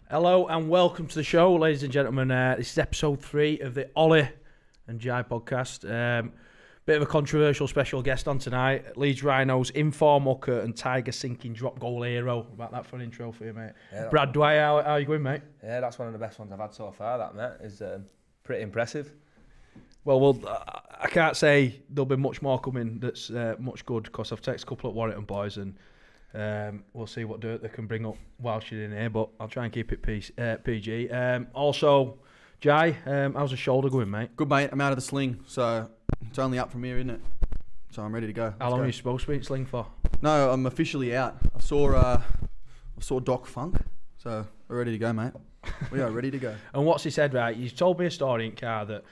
Hello and welcome to the show, ladies and gentlemen. This is episode 3 of the Ollie and Jai podcast. Bit of a controversial special guest on tonight. Leeds Rhinos inform hooker and Tiger sinking drop goal hero. About that for an intro for you, mate. Yeah, Brad Dwyer, how are you going, mate? Yeah, that's one of the best ones I've had so far, that, mate. Is pretty impressive. Well, I can't say there'll be much more coming that's much good, because I've texted a couple of Warrington boys and we'll see what dirt they can bring up whilst you're in here, but I'll try and keep it PG. Also, Jai, how's the shoulder going, mate? Good, mate. I'm out of the sling, so it's only up from here, isn't it? So I'm ready to go. How long are you supposed to be in sling for? No, I'm officially out. I saw Doc Funk, so we're ready to go, mate. We are ready to go. And what's he said, right? You told me a story in car that,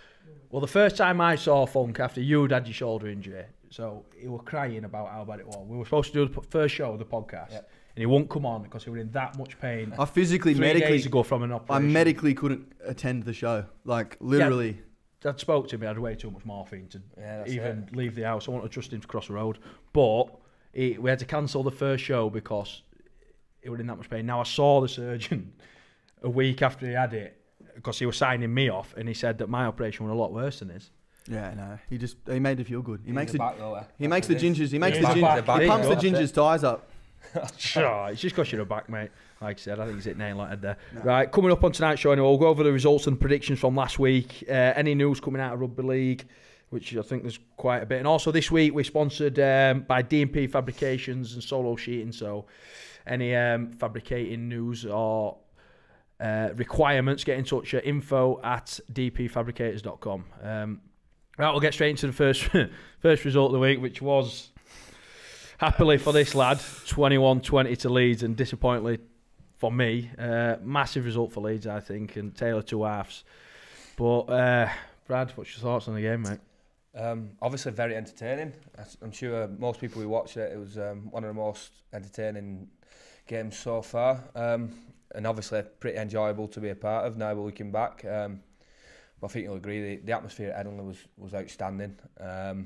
well, the first time I saw Funk after you'd had your shoulder injury, so he was crying about how bad it was. We were supposed to do the first show of the podcast, and he wouldn't come on because he was in that much pain. I physically, 3 days ago from an operation. I medically couldn't attend the show, like literally. Yeah. Dad spoke to me. I had way too much morphine to even leave the house. I wanted to trust him to cross the road, but we had to cancel the first show because he was in that much pain. Now I saw the surgeon a week after he had it because he was signing me off, and he said that my operation was a lot worse than his. Yeah, no, he made it feel good. He makes the gingers. He pumps the gingers tires up. Sure, it's just because you're a back, mate. Like I said, I think he's hit nail on head there. No. Right, coming up on tonight's show, anyway, we'll go over the results and predictions from last week. Any news coming out of Rugby League, which I think there's quite a bit. And also this week, we're sponsored by D&P Fabrications and Solo Sheeting. So any fabricating news or requirements, get in touch at info@dpfabricators.com. Right, we'll get straight into the first result of the week, which was, happily for this lad, 21-20 to Leeds, and disappointingly for me, massive result for Leeds, I think, and Taylor 2 halves. But Brad, what's your thoughts on the game, mate? Obviously very entertaining. I'm sure most people who watched it, it was one of the most entertaining games so far, and obviously pretty enjoyable to be a part of now we're looking back. But I think you'll agree, the atmosphere at Headingley was outstanding. Like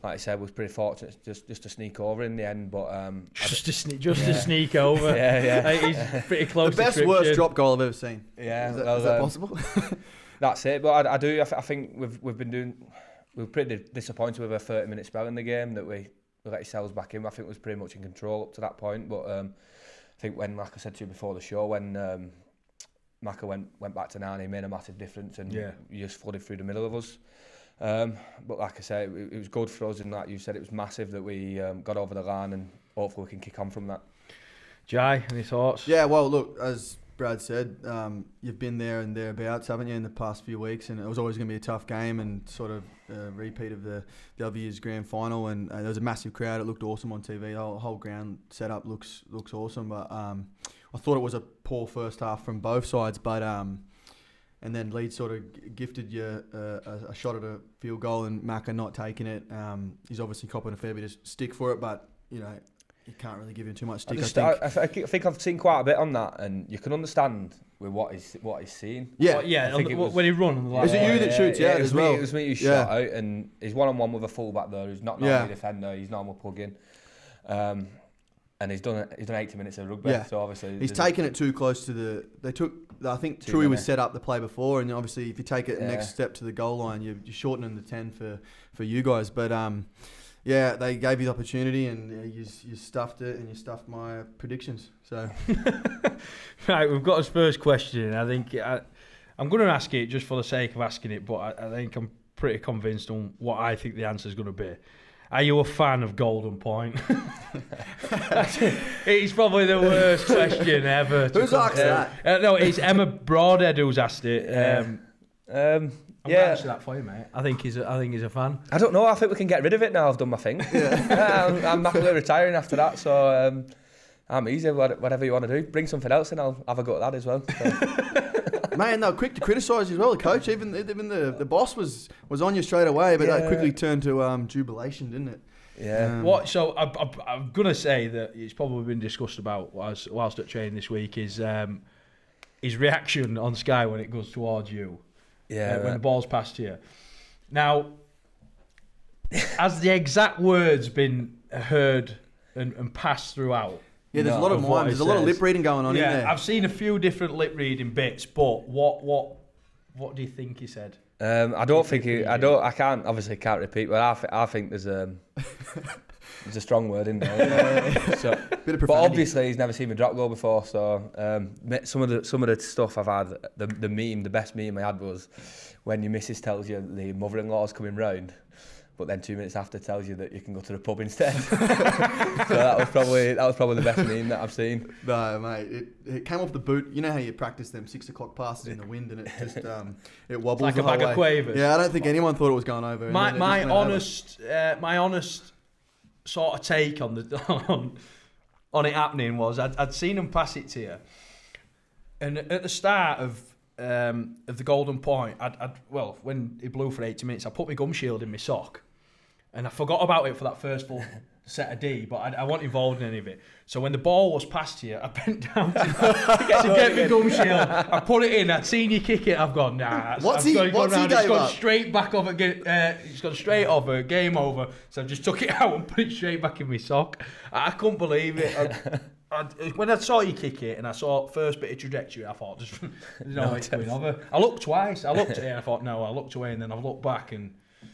I said, was pretty fortunate just to sneak over in the end, but to sneak over. Yeah. He's pretty close. The best worst drop goal I've ever seen. Yeah, is that possible? That's it. But I think we're pretty disappointed with a 30-minute spell in the game that we let ourselves back in. I think we was pretty much in control up to that point. But I think when, like I said to you before the show, when Maka went back to 9, he made a massive difference, and he just flooded through the middle of us. But like I say, it was good for us, and like you said, it was massive that we got over the line, and hopefully we can kick on from that. Jai, any thoughts? Yeah, well, look, as Brad said, you've been there and thereabouts, haven't you, in the past few weeks, and it was always going to be a tough game and sort of a repeat of the other year's grand final, and there was a massive crowd. It looked awesome on TV. The whole ground setup looks awesome, but I thought it was a poor first half from both sides, but and then Leeds sort of gifted you a shot at a field goal, and Maka not taking it. He's obviously copping a fair bit of stick for it, but you know, you can't really give him too much stick. I think I've seen quite a bit on that, and you can understand with what he's seen. Yeah, well, yeah. When he run, is it you that shoots? Yeah, it as well. It was me who shot out, and he's one-on-one with a fullback there who's not normally a defender. He's normal plug-in. And he's done 80 minutes of rugby, so obviously he's taken it too close to the. I think Truey was set up the play before, and obviously if you take it the next step to the goal line, you're shortening the 10 for you guys. But yeah, they gave you the opportunity, and you stuffed it, and you stuffed my predictions. So right, we've got his first question. I think I'm going to ask it just for the sake of asking it, but I think I'm pretty convinced on what I think the answer is going to be. Are you a fan of Golden Point? It's probably the worst question ever. Who's asked that? No, it's Emma Broadhead who's asked it. I'm going to answer that for you, mate. I think he's a fan. I don't know. I think we can get rid of it now. I've done my thing. I'm happily retiring after that, so I'm easy. Whatever you want to do, bring something else, and I'll have a go at that as well. So. Man, they were quick to criticise you as well. The coach, even the boss was on you straight away, but that quickly turned to jubilation, didn't it? Yeah. So I'm gonna say that it's probably been discussed about whilst at training this week is his reaction on Sky when it goes towards you. Yeah. When the ball's passed to you. Now, has the exact words been heard and passed throughout? Yeah, there's a lot of what mimes. There's it a lot of says. lip reading going on in there. I've seen a few different lip reading bits, but what do you think he said? I don't think I can't repeat, but I think there's a strong word in there. So, but obviously he's never seen me drop goal before. So some of the stuff I've had, the best meme I had was when your missus tells you the mother-in-law's coming round, but then 2 minutes after tells you that you can go to the pub instead. So that was probably the best meme that I've seen. No, mate, it came off the boot. You know how you practice them 6 o'clock passes in the wind, and it just it wobbles Like the a whole bag of way. quavers. Yeah, I don't think anyone thought it was going over. My honest sort of take on the on it happening was I'd seen him pass it to you, and at the start of the golden point, when he blew for 80 minutes, I put my gum shield in my sock, and I forgot about it for that first full set of D, but I wasn't involved in any of it. So when the ball was passed to you, I bent down to get my gum shield. I put it in. I'd seen you kick it. I've gone, nah. What's he It's gave gone up? straight back over. It's gone straight over. Game over. So I just took it out and put it straight back in my sock. I couldn't believe it. When I saw you kick it and I saw first bit of trajectory, I thought, there's no way it's going over. I looked twice. I looked at it and I thought, no. I looked away and then I looked back and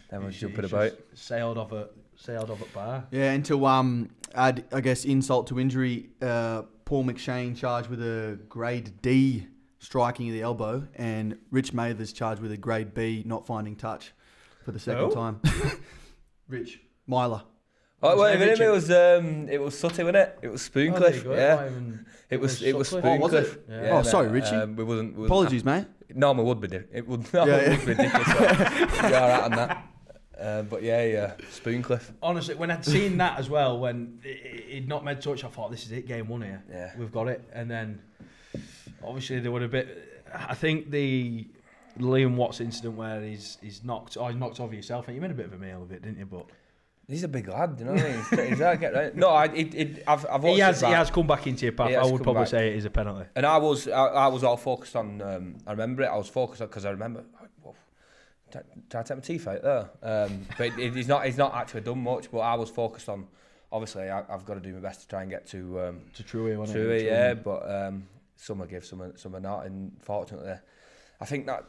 Then was jumping about. Sailed off at bar. Yeah, and to add, I guess, insult to injury, Paul McShane charged with a grade D striking of the elbow, and Rich Mather's charged with a grade B not finding touch for the second time. Rich Myler. Oh, wait a minute, it was Sutty, wasn't it? It was Spooncliffe, It was Spooncliffe. Oh, was it? Yeah, sorry, Richie. Apologies, mate. Normally would be ridiculous. So you're all right on that. But Spooncliffe. Honestly, when I'd seen that as well, when he'd not made touch, I thought, this is it, game one here. Yeah. We've got it. And then, obviously, there would have been... I think the Liam Watts incident where he's knocked over yourself, and you made a bit of a meal of it, didn't you? But he's a big lad, you know what I mean? He's that get right. No, I've watched he has come back into your path. I would probably say it is a penalty. And I was all focused on. I remember it. I was focused on because I remember. Did I take my teeth out there? But he's not actually done much. But I was focused on. Obviously, I've got to do my best to try and get to Truey, yeah. But some are give, some are not. And fortunately, I think that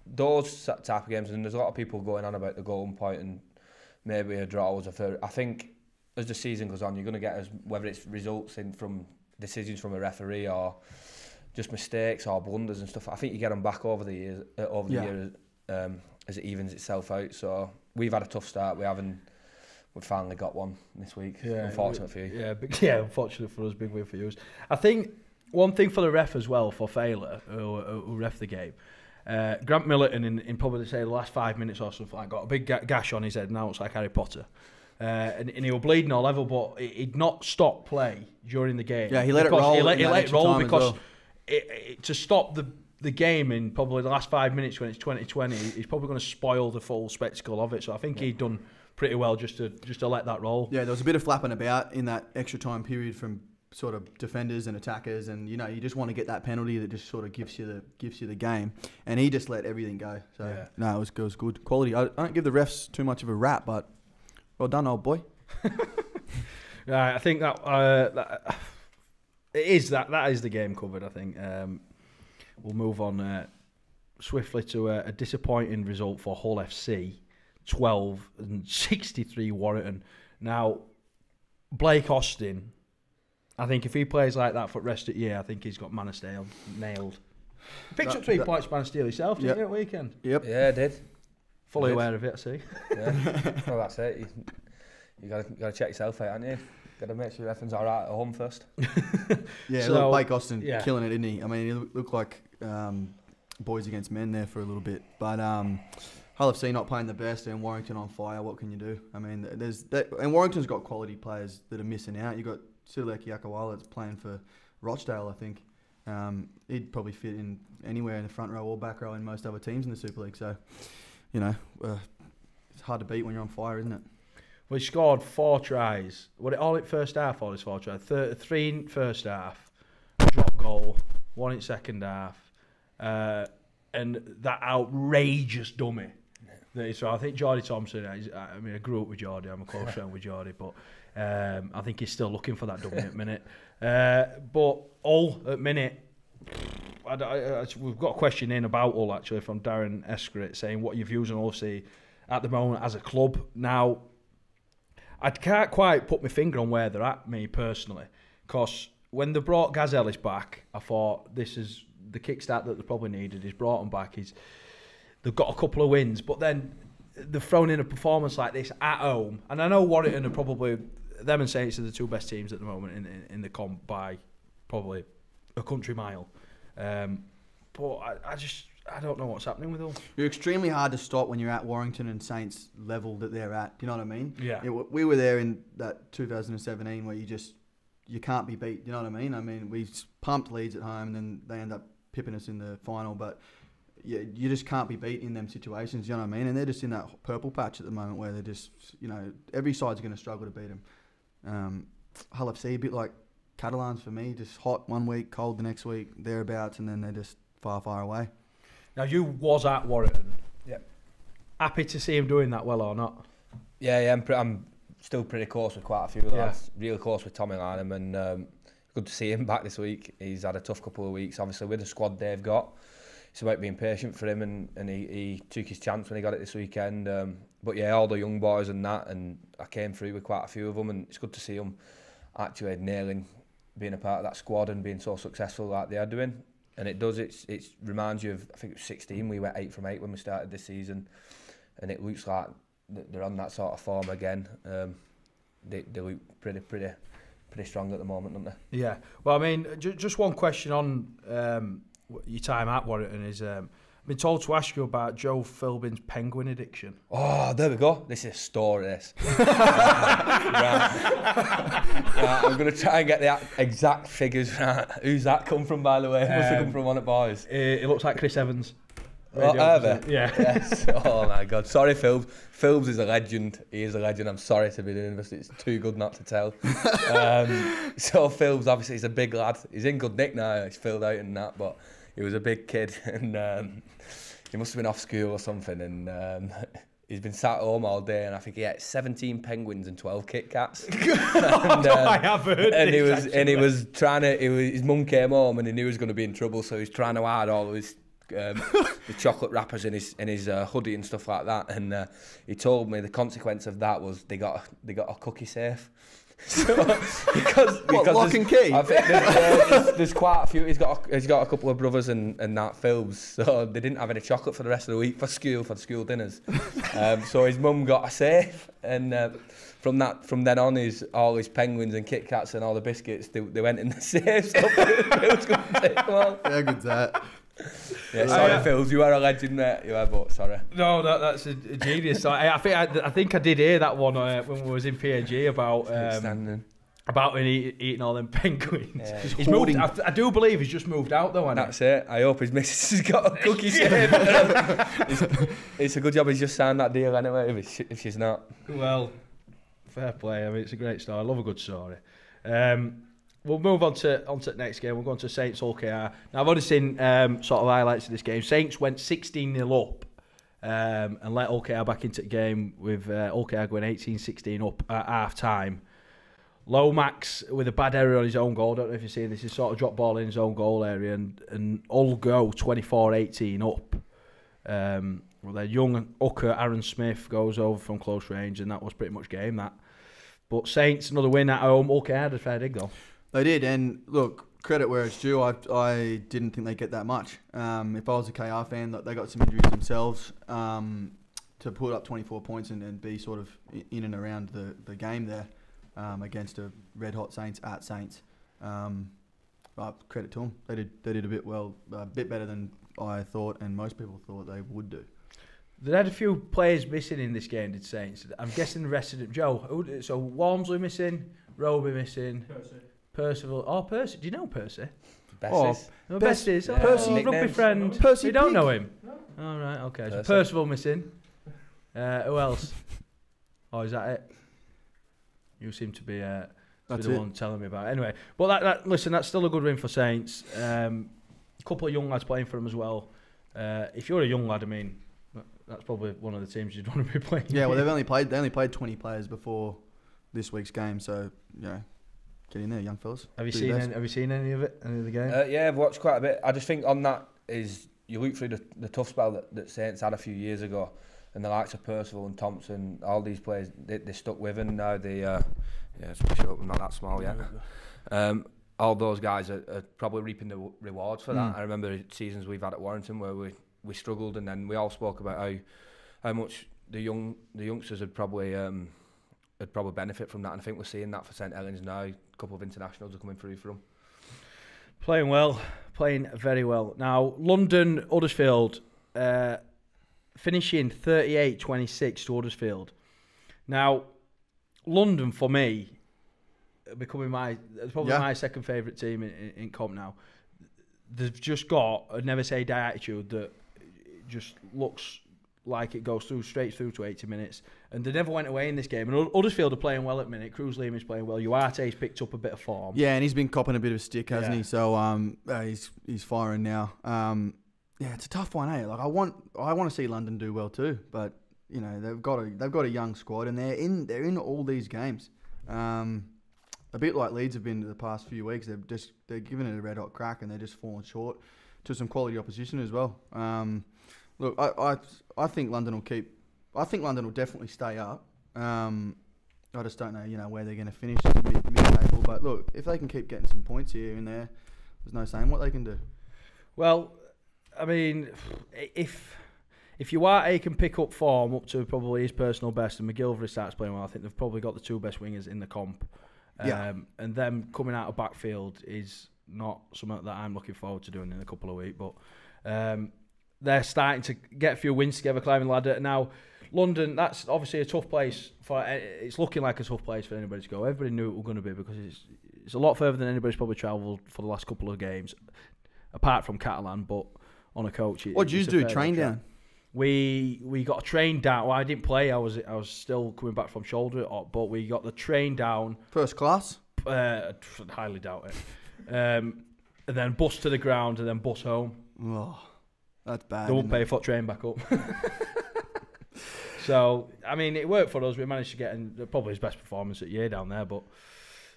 those type of games, and there's a lot of people going on about the golden point and maybe a draw was a third. I think as the season goes on, you're going to get whether it's results from decisions from a referee or just mistakes or blunders and stuff. I think you get them back over the years, as it evens itself out. So we've had a tough start. We've finally got one this week. Yeah, unfortunate for you. Yeah, unfortunate for us, big win for you. I think one thing for the ref as well, for Failer, who ref the game. Grant Millerton in probably say the last 5 minutes or something like got a big gash on his head. Now it's like Harry Potter, and he was bleeding all level, but he'd not stopped play during the game. Yeah, he let it roll. He let it roll because well. To stop the game in probably the last 5 minutes when it's 2020, he's probably going to spoil the full spectacle of it. So I think he'd done pretty well just to let that roll. Yeah, there was a bit of flapping about in that extra time period from sort of defenders and attackers, and you just want to get that penalty that just sort of gives you the game, and he just let everything go. So no, it was good quality. I don't give the refs too much of a rap, but well done, old boy. Right, I think that it is that is the game covered. I think we'll move on swiftly to a disappointing result for Hull FC, 12-63 Warrington. Now Blake Austin, I think if he plays like that for the rest of the year, I think he's got Manastale nailed. Picked up 3 points for Manastale himself, didn't you, at weekend? Yep. Yeah, I did. Fully aware of it, I see. Yeah. Well, that's it. You got to check yourself out, haven't you? Got to make sure everything's all right at home first. Yeah, so, look, Blake Austin killing it, didn't he? I mean, he looked like boys against men there for a little bit. But Hull FC not playing the best and Warrington on fire. What can you do? I mean, and Warrington's got quality players that are missing out. You got Sidilek Yakawala that's playing for Rochdale, I think. He'd probably fit in anywhere in the front row or back row in most other teams in the Super League. So, it's hard to beat when you're on fire, isn't it? Well, he scored 4 tries. Was it all in first half, all his 4 tries? 3 in first half, drop goal, 1 in second half, and that outrageous dummy. So I think Geordie Thompson, I grew up with Geordie, I'm a close friend with Geordie, but I think he's still looking for that W at minute. But Hull at minute, we've got a question in about Hull actually from Darren Escrit saying what are your views on OC at the moment as a club. Now, I can't quite put my finger on where they're at, me personally, because when they brought Gaz Ellis back, I thought this is the kickstart that they probably needed. He's brought him back. They've got a couple of wins, but then they've thrown in a performance like this at home. And I know Warrington are probably, them and Saints are the two best teams at the moment in the comp by probably a country mile. But I don't know what's happening with them. You're extremely hard to stop when you're at Warrington and Saints level that they're at. Do you know what I mean? Yeah. We were there in that 2017 where you can't be beat. Do you know what I mean? I mean, we pumped Leeds at home and then they end up pipping us in the final, but you just can't be beat in them situations. You know what I mean? And they're just in that purple patch at the moment where they're just, every side's going to struggle to beat them. Hull FC, a bit like Catalans for me, just hot one week, cold the next week, thereabouts, and then they're just far, far away. Now, you was at Warrington. Yeah. Happy to see him doing that well or not? Yeah, I'm still pretty close with quite a few lads. Really close with Tommy Lanham, and good to see him back this week. He's had a tough couple of weeks, obviously, with the squad they've got. It's about being patient for him, and he took his chance when he got it this weekend. But yeah, all the young boys and that, and I came through with quite a few of them, and it's good to see them actually nailing being a part of that squad and being so successful like they are doing. And it reminds you of, I think it was 16, we went 8 from 8 when we started this season, and it looks like they're on that sort of form again. They look pretty strong at the moment, don't they? Yeah. Well, I mean, just one question on your time at Warrington is, I've been told to ask you about Joe Philbin's penguin addiction. Oh, there we go. This is a story, this. Right, I'm going to try and get the exact figures right. Who's that come from, by the way? Must have come from one of the boys. It looks like Chris Evans. Oh, Yeah. Yes. Oh, my God. Sorry, Philbs. Philbs is a legend. He is a legend. I'm sorry to be doing this. It's too good not to tell. So Philbs, obviously, he's a big lad. He's in good nick now. He's filled out and that, but he was a big kid, and he must have been off school or something, and he's been sat at home all day, and I think he ate 17 penguins and 12 Kit Kats. I have heard. And he was trying to. His mum came home, and he knew he was going to be in trouble, so he's trying to hide all of his the chocolate wrappers in his hoodie and stuff like that. And he told me the consequence of that was they got a cookie safe. So, because lock and key? I think there's quite a few. He's got a couple of brothers and that Phil's, so they didn't have any chocolate for the rest of the week for the school dinners. So his mum got a safe, and from then on, all his penguins and Kit Kats and all the biscuits they went in the safe. So Phil's couldn't take them all. How good's that? Yeah, sorry, Phils, you are a legend, mate. You are, but sorry. No, that's a genius. I think I did hear that one when we was in PNG about him eating all them penguins. Yeah. He's moved. I do believe he's just moved out though. That's it. I hope his missus has got a cookie safe. It's a good job he's just signed that deal anyway. If she's not, well, fair play. I mean, it's a great story. I love a good story. We'll move on to the next game. We'll go on to Saints OKR. Now, I've already seen sort of highlights of this game. Saints went 16-0 up and let OKR back into the game with OKR going 18-16 up at half-time. Lomax with a bad error on his own goal. I don't know if you've seen this. He sort of dropped ball in his own goal area and all go 24-18 up. Well, their young hooker, Aaron Smith, goes over from close range, and that was pretty much game, that. But Saints, another win at home. OKR had a fair dig, though. They did, and look, credit where it's due. I didn't think they'd get that much. If I was a KR fan, they got some injuries themselves. To put up 24 points and be sort of in and around the game there against a red-hot Saints at Saints. Credit to them. They did a bit better than I thought and most people thought they would do. They had a few players missing in this game, did Saints. I'm guessing the rest of them. Joe, so Walmsley missing, Roby missing. Percival. Oh, Percy. Do you know Percy? Besties. Oh, Besties. Yeah. Percy, rugby friend. Percy You don't Peake. know him? No. All right, okay. So Percival missing. Who else? Oh, is that it? You seem to be the one telling me about it. Anyway, but listen, that's still a good win for Saints. A couple of young lads playing for them as well. If you're a young lad, I mean, that's probably one of the teams you'd want to be playing. Yeah, well, they only played 20 players before this week's game. So get in there, young fellas. Have you seen any of it? Any of the game? Yeah, I've watched quite a bit. I just think on that is you look through the tough spell that Saints had a few years ago, and the likes of Percival and Thompson, all these players they stuck with, and now they I'm not that small yet. All those guys are probably reaping the rewards for that. I remember seasons we've had at Warrington where we struggled, and then we all spoke about how much the youngsters would probably benefit from that, and I think we're seeing that for St Helens now. A couple of internationals are coming through for them. Playing well, playing very well. Now, London, Huddersfield, finishing 38-26 to Huddersfield. Now, London, for me, becoming my second favourite team in comp now. They've just got a never say die attitude that just looks like it goes straight through to 80 minutes. And they never went away in this game. And Huddersfield are playing well at the minute. Cruz Lehman's playing well. Uarte's picked up a bit of form. Yeah, and he's been copping a bit of a stick, hasn't he? So he's firing now. It's a tough one, eh? Like I want to see London do well too, but they've got a young squad, and they're in all these games. A bit like Leeds have been the past few weeks. They're giving it a red hot crack, and they're just falling short to some quality opposition as well. Look, I think London will keep. I think London will definitely stay up. I just don't know, where they're going to finish mid-table. But look, if they can keep getting some points here and there, there's no saying what they can do. Well, I mean, if Uarte can pick up form up to probably his personal best, and McGilvery starts playing well, I think they've probably got the two best wingers in the comp. And them coming out of backfield is not something that I'm looking forward to doing in a couple of weeks. But they're starting to get a few wins together, climbing the ladder. Now, London, that's obviously a tough place for. It's looking like a tough place for anybody to go. Everybody knew it was going to be because it's a lot further than anybody's probably travelled for the last couple of games, apart from Catalan. But on a coach, what did you do? Train down? We got a train down. Well, I didn't play. I was still coming back from shoulder, but we got the train down. First class? Highly doubt it. And then bus to the ground, and then bus home. Oh, that's bad. They won't pay for train back up. So, I mean, it worked for us. We managed to get in probably his best performance at year down there, but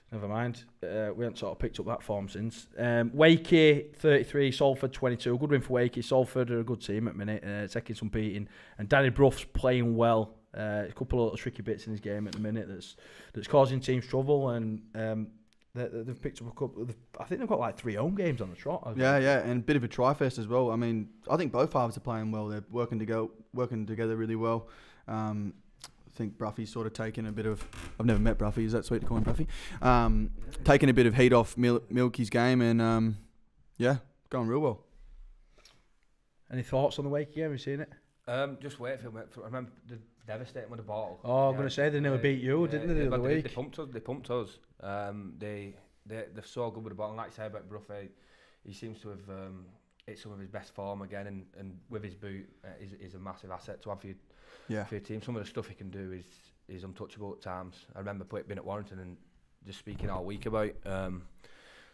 never mind. We haven't sort of picked up that form since. Wakey, 33, Salford, 22. Good win for Wakey. Salford are a good team at the minute, taking some beating. And Danny Bruff's playing well. A couple of little tricky bits in his game at the minute that's causing teams trouble. And they've picked up a couple. I think they've got like 3 home games on the trot. Yeah, and a bit of a tri-fest as well. I mean, I think both halves are playing well. They're working together really well. I think Bruffy's sort of taken a bit of. I've never met Bruffy. Is that sweet to call him Bruffy? Taking a bit of heat off Milky's game, and going real well. Any thoughts on the Wakey game? Have you seen it? Just Wakefield. I remember the devastating with the ball. Oh, I'm going to say they nearly beat you, didn't they, the other week? They pumped us. They're so good with the ball. And like I say about Bruffy, he seems to have hit some of his best form again, and with his boot, is a massive asset to have for your team. Some of the stuff he can do is untouchable at times. I remember being at Warrington and just speaking all week about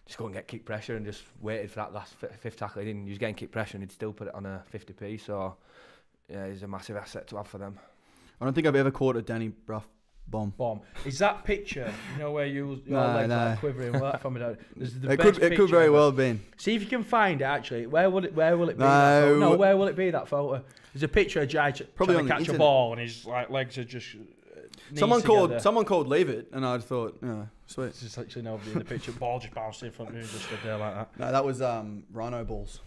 just go and get kick pressure, and just waited for that last fifth tackle. He was getting kick pressure and he'd still put it on a 50p. So yeah, he's a massive asset to have for them. I don't think I've ever caught a Danny Bruff bomb. Is that picture, where your legs are quivering? Well, from it could very well have been. See if you can find it. Actually, where will it be? Where will it be? That photo. There's a picture of Jai trying to catch a ball, and his legs are just. Someone called leave it, and I thought, sweet. There's just actually nobody in the picture. Ball just bounced in front of me and just stood there like that. No, that was Rhino balls.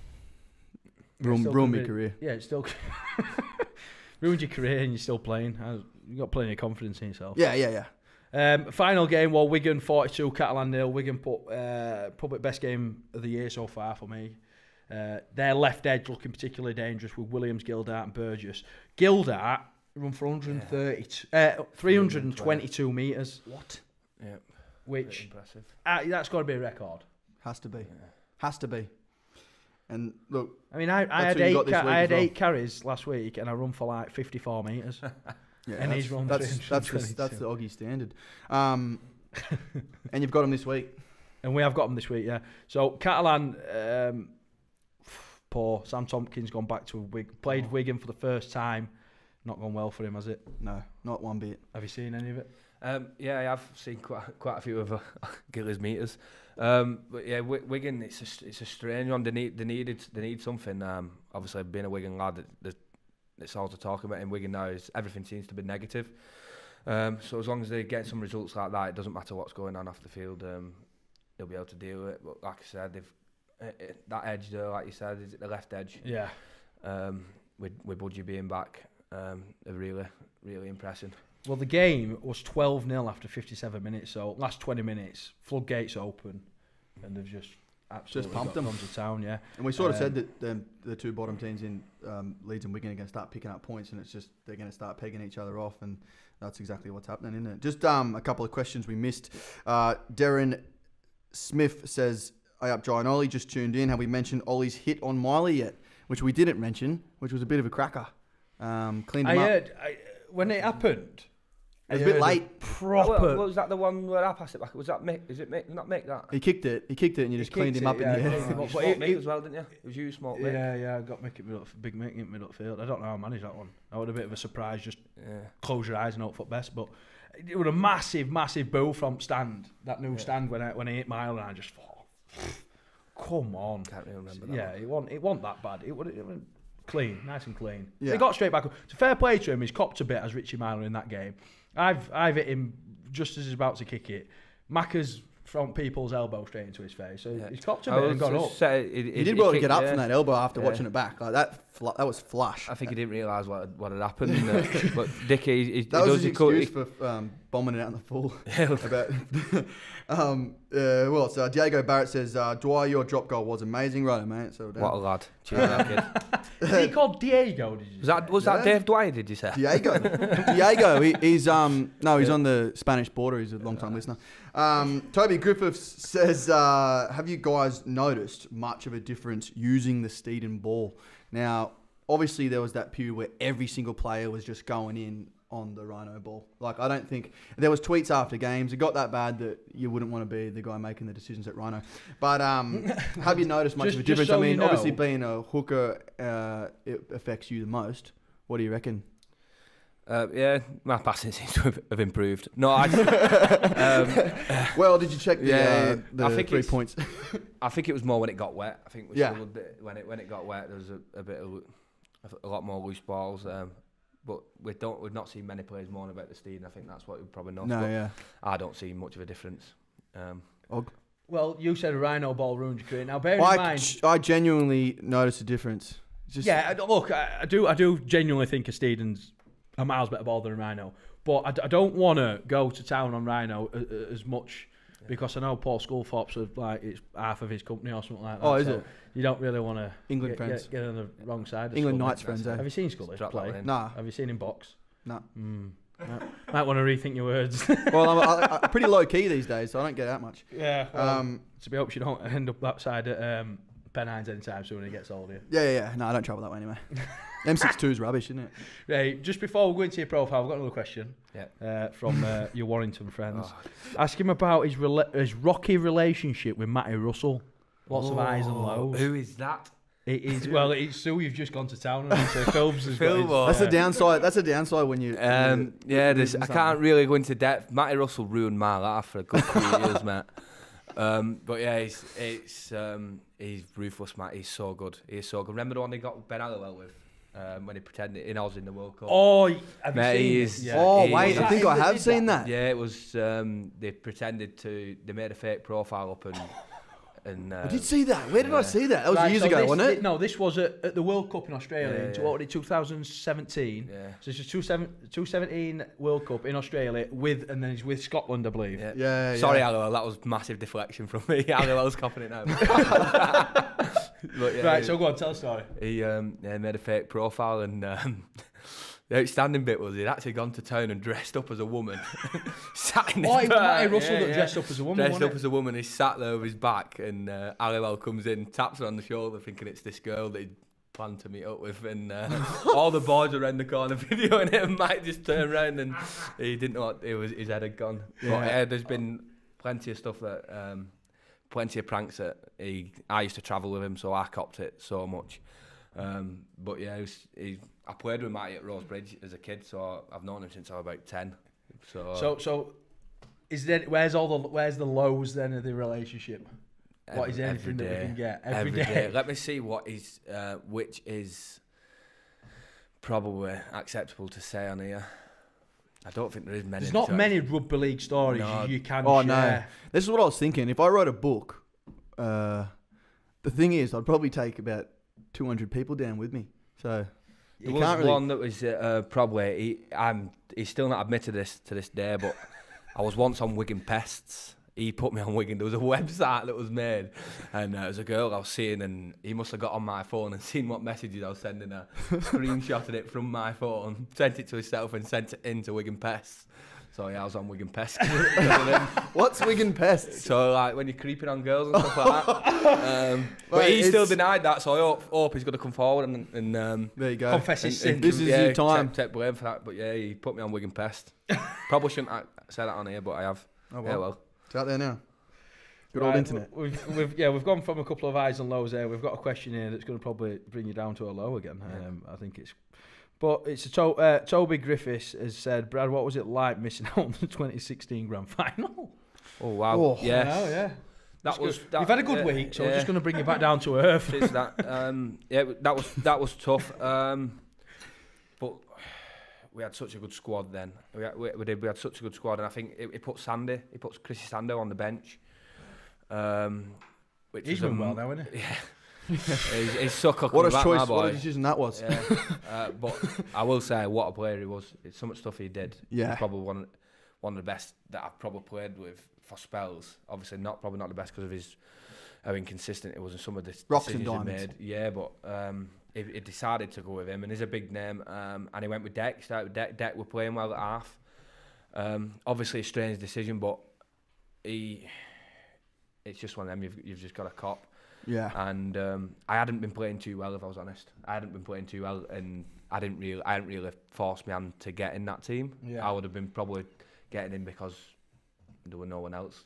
Ruined my career. Yeah, it's still ruined your career, and you're still playing. You've got plenty of confidence in yourself. Yeah. Final game, Wigan 42, Catalan 0. Wigan put probably best game of the year so far for me. Their left edge looking particularly dangerous with Williams, Gildart and Burgess. Gildart run for 322 metres. What? Yeah. Which impressive. That's got to be a record. Has to be. Yeah. Has to be. And look, I mean, I had 8 carries last week, and I run for like 54 metres. Yeah, and he's run that's the Oggy standard. And you've got him this week. And we have got him this week, yeah. So Catalan, poor Sam Tompkins gone back to Wigan for the first time. Not gone well for him, has it? No, not one bit. Have you seen any of it? Yeah, I have seen quite a few of Gillies meters. But yeah, Wigan, it's a strange one. They need something. Obviously, being a Wigan lad, it's all to talk about in Wigan now. Is everything seems to be negative. So as long as they get some results like that, it doesn't matter what's going on off the field. They'll be able to deal with it. But like I said, they've that edge there, like you said, is it the left edge? Yeah. With Budgie being back, are really impressing. Well, the game was 12-0 after 57 minutes, so last 20 minutes, floodgates open, and they've just absolutely pumped them to town, yeah. And we sort of said that the two bottom teams in Leeds and Wigan are going to start picking up points, and it's just they're going to start pegging each other off, and that's exactly what's happening, isn't it? Just a couple of questions we missed. Darren Smith says, "Hey up, Jai and Ollie, just tuned in. Have we mentioned Ollie's hit on Miley yet?" Which we didn't mention, which was a bit of a cracker. Cleaned him up. When it happened, it was a bit late. Proper. Was that the one where I passed it back? Was that Mick? Is it Mick? Not Mick, that? He kicked it, and you just cleaned him up in the air. You smoked Mick as well, didn't you? It was you smoked Mick. Yeah, I got Mick in big Mick in middle field. I don't know how I managed that one. That was a bit of a surprise. Just close your eyes and hope for best. But it was a massive boo from stand. That new stand when I hit Mile, and I just thought, come on. Can't really remember that. Yeah, one. it wasn't that bad. It was clean, nice and clean. Yeah. He got straight back up. It's a fair play to him. He's copped a bit as Richie Myler in that game. I've hit him just as he's about to kick it. Macca's front people's elbow straight into his face. So he's copped a bit and got up. He did well to get up from that elbow after watching it back. Like that was flush. I think he didn't realise what had happened. But Dickie, that was his excuse for bombing it out in the full. So Diego Barrett says, Dwyer, your drop goal was amazing, right, mate? So what a lad. Cheers, that kid. Is he called Diego? Did you was that Dave Dwyer? Did you say Diego? He's on the Spanish border. He's a long time listener. Toby Griffiths says, have you guys noticed much of a difference using the Steeden ball? Now, obviously, there was that period where every single player was just going in on the Rhino ball. Like, I don't think there was tweets after games. It got that bad that you wouldn't want to be the guy making the decisions at Rhino. But have you noticed much of a difference? So obviously being a hooker, it affects you the most. What do you reckon? Yeah, my passing seems to have improved. No, well, did you check the I think 3 points? I think it was more when it got wet. I think we struggled when it got wet. There was a lot more loose balls. But we've not seen many players moan about the Steeden. I think that's what we probably know. I don't see much of a difference. Well, you said a Rhino ball ruined your career. Now, bear in mind, I genuinely noticed a difference. Look, I do genuinely think a Steeden's a miles better ball than a Rhino. But I don't want to go to town on Rhino as much because I know Paul Sculthorpe's it's half of his company or something like that. Oh, is it? You don't really want to England friends get on the wrong side. England Knights friends. Have you seen Scully play? Nah. Have you seen him box? Nah. Might want to rethink your words. Well, I'm pretty low key these days, so I don't get out much. Yeah. Well, to be hoped you don't end up that side at Pennines anytime soon when he gets older. Yeah. No, I don't travel that way anyway. M62 is rubbish, isn't it? Right, just before we go into your profile, I've got another question from your Warrington friends. Ask him about his rocky relationship with Matty Russell. Lots of highs and lows. Who is that? It is. Well, it's Sue. You've just gone to town and so Phil's has Phil, got his, That's a downside. That's a downside when you. I can't really go into depth. Matty Russell ruined my life for a good few years, mate. But yeah, he's ruthless, Matt. He's so good. He's so good. Remember the one they got Ben Halliwell with? When he pretended in Oz in the World Cup. Oh, have you seen it? I think I have seen that. Yeah, it was. They pretended to. They made a fake profile up and. I did see that. Where did I see that? That was years ago, wasn't it? No, this was at the World Cup in Australia in 2017. Yeah. So it's a 2017 World Cup in Australia and then he's with Scotland, I believe. Yeah. Sorry, Halliwell, that was massive deflection from me. Halliwell's copping it now. But, right, so go on, tell a story. He made a fake profile and the outstanding bit was he'd actually gone to town and dressed up as a woman. Sat in his Matty Russell that dressed up as a woman. Dressed up as a woman, he sat there with his back and Halliwell comes in, taps her on the shoulder thinking it's this girl that he'd planned to meet up with and all the boys around the corner videoing it and Mike just turned around and he didn't know what his head had gone. But there's been plenty of stuff that... plenty of pranks that I used to travel with him, so I copped it so much. But yeah, I played with Matty at Rosebridge as a kid, so I've known him since I was about 10. So is there? Where's the lows then of the relationship? What is anything that we can get every day? Let me see what is which is probably acceptable to say on here. I don't think there is many. There's not many rugby league stories you can share. No, this is what I was thinking. If I wrote a book, the thing is, I'd probably take about 200 people down with me. So there was one that was probably he's still not admitted this to this day, but I was once on Wigan Pests. He put me on Wigan. There was a website that was made, and there was a girl I was seeing, and he must have got on my phone and seen what messages I was sending her, screenshotted it from my phone, sent it to himself, and sent it into Wigan Pests. So yeah, I was on Wigan Pests. What's Wigan Pests? So like when you're creeping on girls and stuff like that. But he still denied that, so I hope he's going to come forward and there you go. Confess his sin. This is your time. Take blame for that. But yeah, he put me on Wigan Pest. Probably shouldn't have said that on here, but I have. Oh, well. Yeah, well. It's out there now. Good old internet. We've gone from a couple of highs and lows there. We've got a question here that's going to probably bring you down to a low again. I think it's. But it's Toby Griffiths has said, Brad, what was it like missing out on the 2016 Grand Final? Oh wow! Oh, yes. I know, yeah. You've had a good week, so I'm just going to bring you back down to earth. It's that. That was tough. But we had such a good squad then. We had such a good squad, and I think it put Chrissy Sando on the bench. Which he's doing well now, isn't he? Yeah. He's so cooking. What a back, choice! What a decision that was. Yeah. But I will say, what a player he was. It's so much stuff he did. Yeah. He's probably one of the best that I've probably played with for spells. Obviously, probably not the best because of how inconsistent it was in some of the decisions he made. Yeah, but he decided to go with him, and he's a big name. And he went with Deck. Started with Deck. Deck were playing well at half. Obviously, a strange decision, but it's just one of them. You've just got to cop. Yeah. And I hadn't been playing too well, if I was honest. I hadn't been playing too well, and I hadn't really forced my hand to get in that team. Yeah. I would have been probably getting in because there was no one else.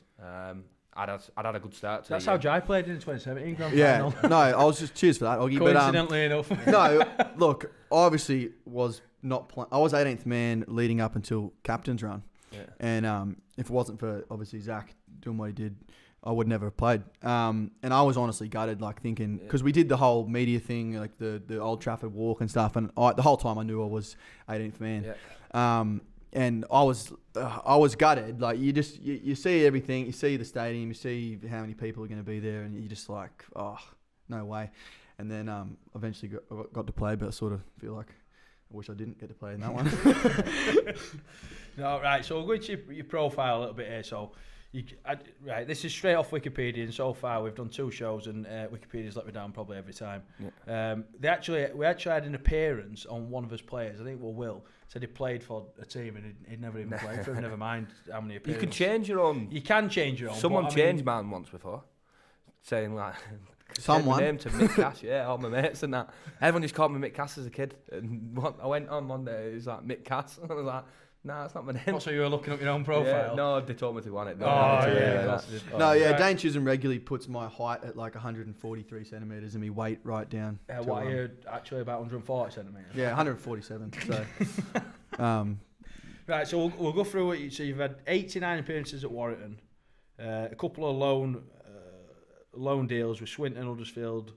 I'd had a good start. That's how Jai played in the 2017 Grand Final. No, I was just cheers for that, Oggy. Coincidentally enough. No, look, I obviously was not playing. I was 18th man leading up until captain's run. Yeah. And if it wasn't for obviously Zach doing what he did, I would never have played. And I was honestly gutted, like thinking, because we did the whole media thing, like the Old Trafford walk and stuff, and the whole time I knew I was 18th man. Yeah. And I was gutted. Like you see everything, you see the stadium, you see how many people are going to be there, and you're just like, oh, no way. And then eventually got to play, but I sort of feel like I wish I didn't get to play in that one. No, right. So we'll go to your profile a little bit here. So. Right, this is straight off Wikipedia, and so far we've done 2 shows, and Wikipedia's let me down probably every time. Yeah. We actually had an appearance on one of his players. I think Will said he played for a team and he'd never even played for him. Never mind how many appearances. You can change your own. You can change your own. Someone changed mine once before, saying like. Someone. My name to Mick Cass, yeah, all my mates and that. Everyone just called me Mick Cass as a kid, and I went on one day. It was like Mick Cass, and I was like. No, that's not my name. So you were looking up your own profile? Yeah, no, they told me to want it. Dane Chisholm regularly puts my height at like 143 centimetres and my weight right down. What are you actually about 140 centimetres? Yeah, 147. So, right, so we'll go through it. So you've had 89 appearances at Warrington, a couple of loan deals with Swinton, Huddersfield,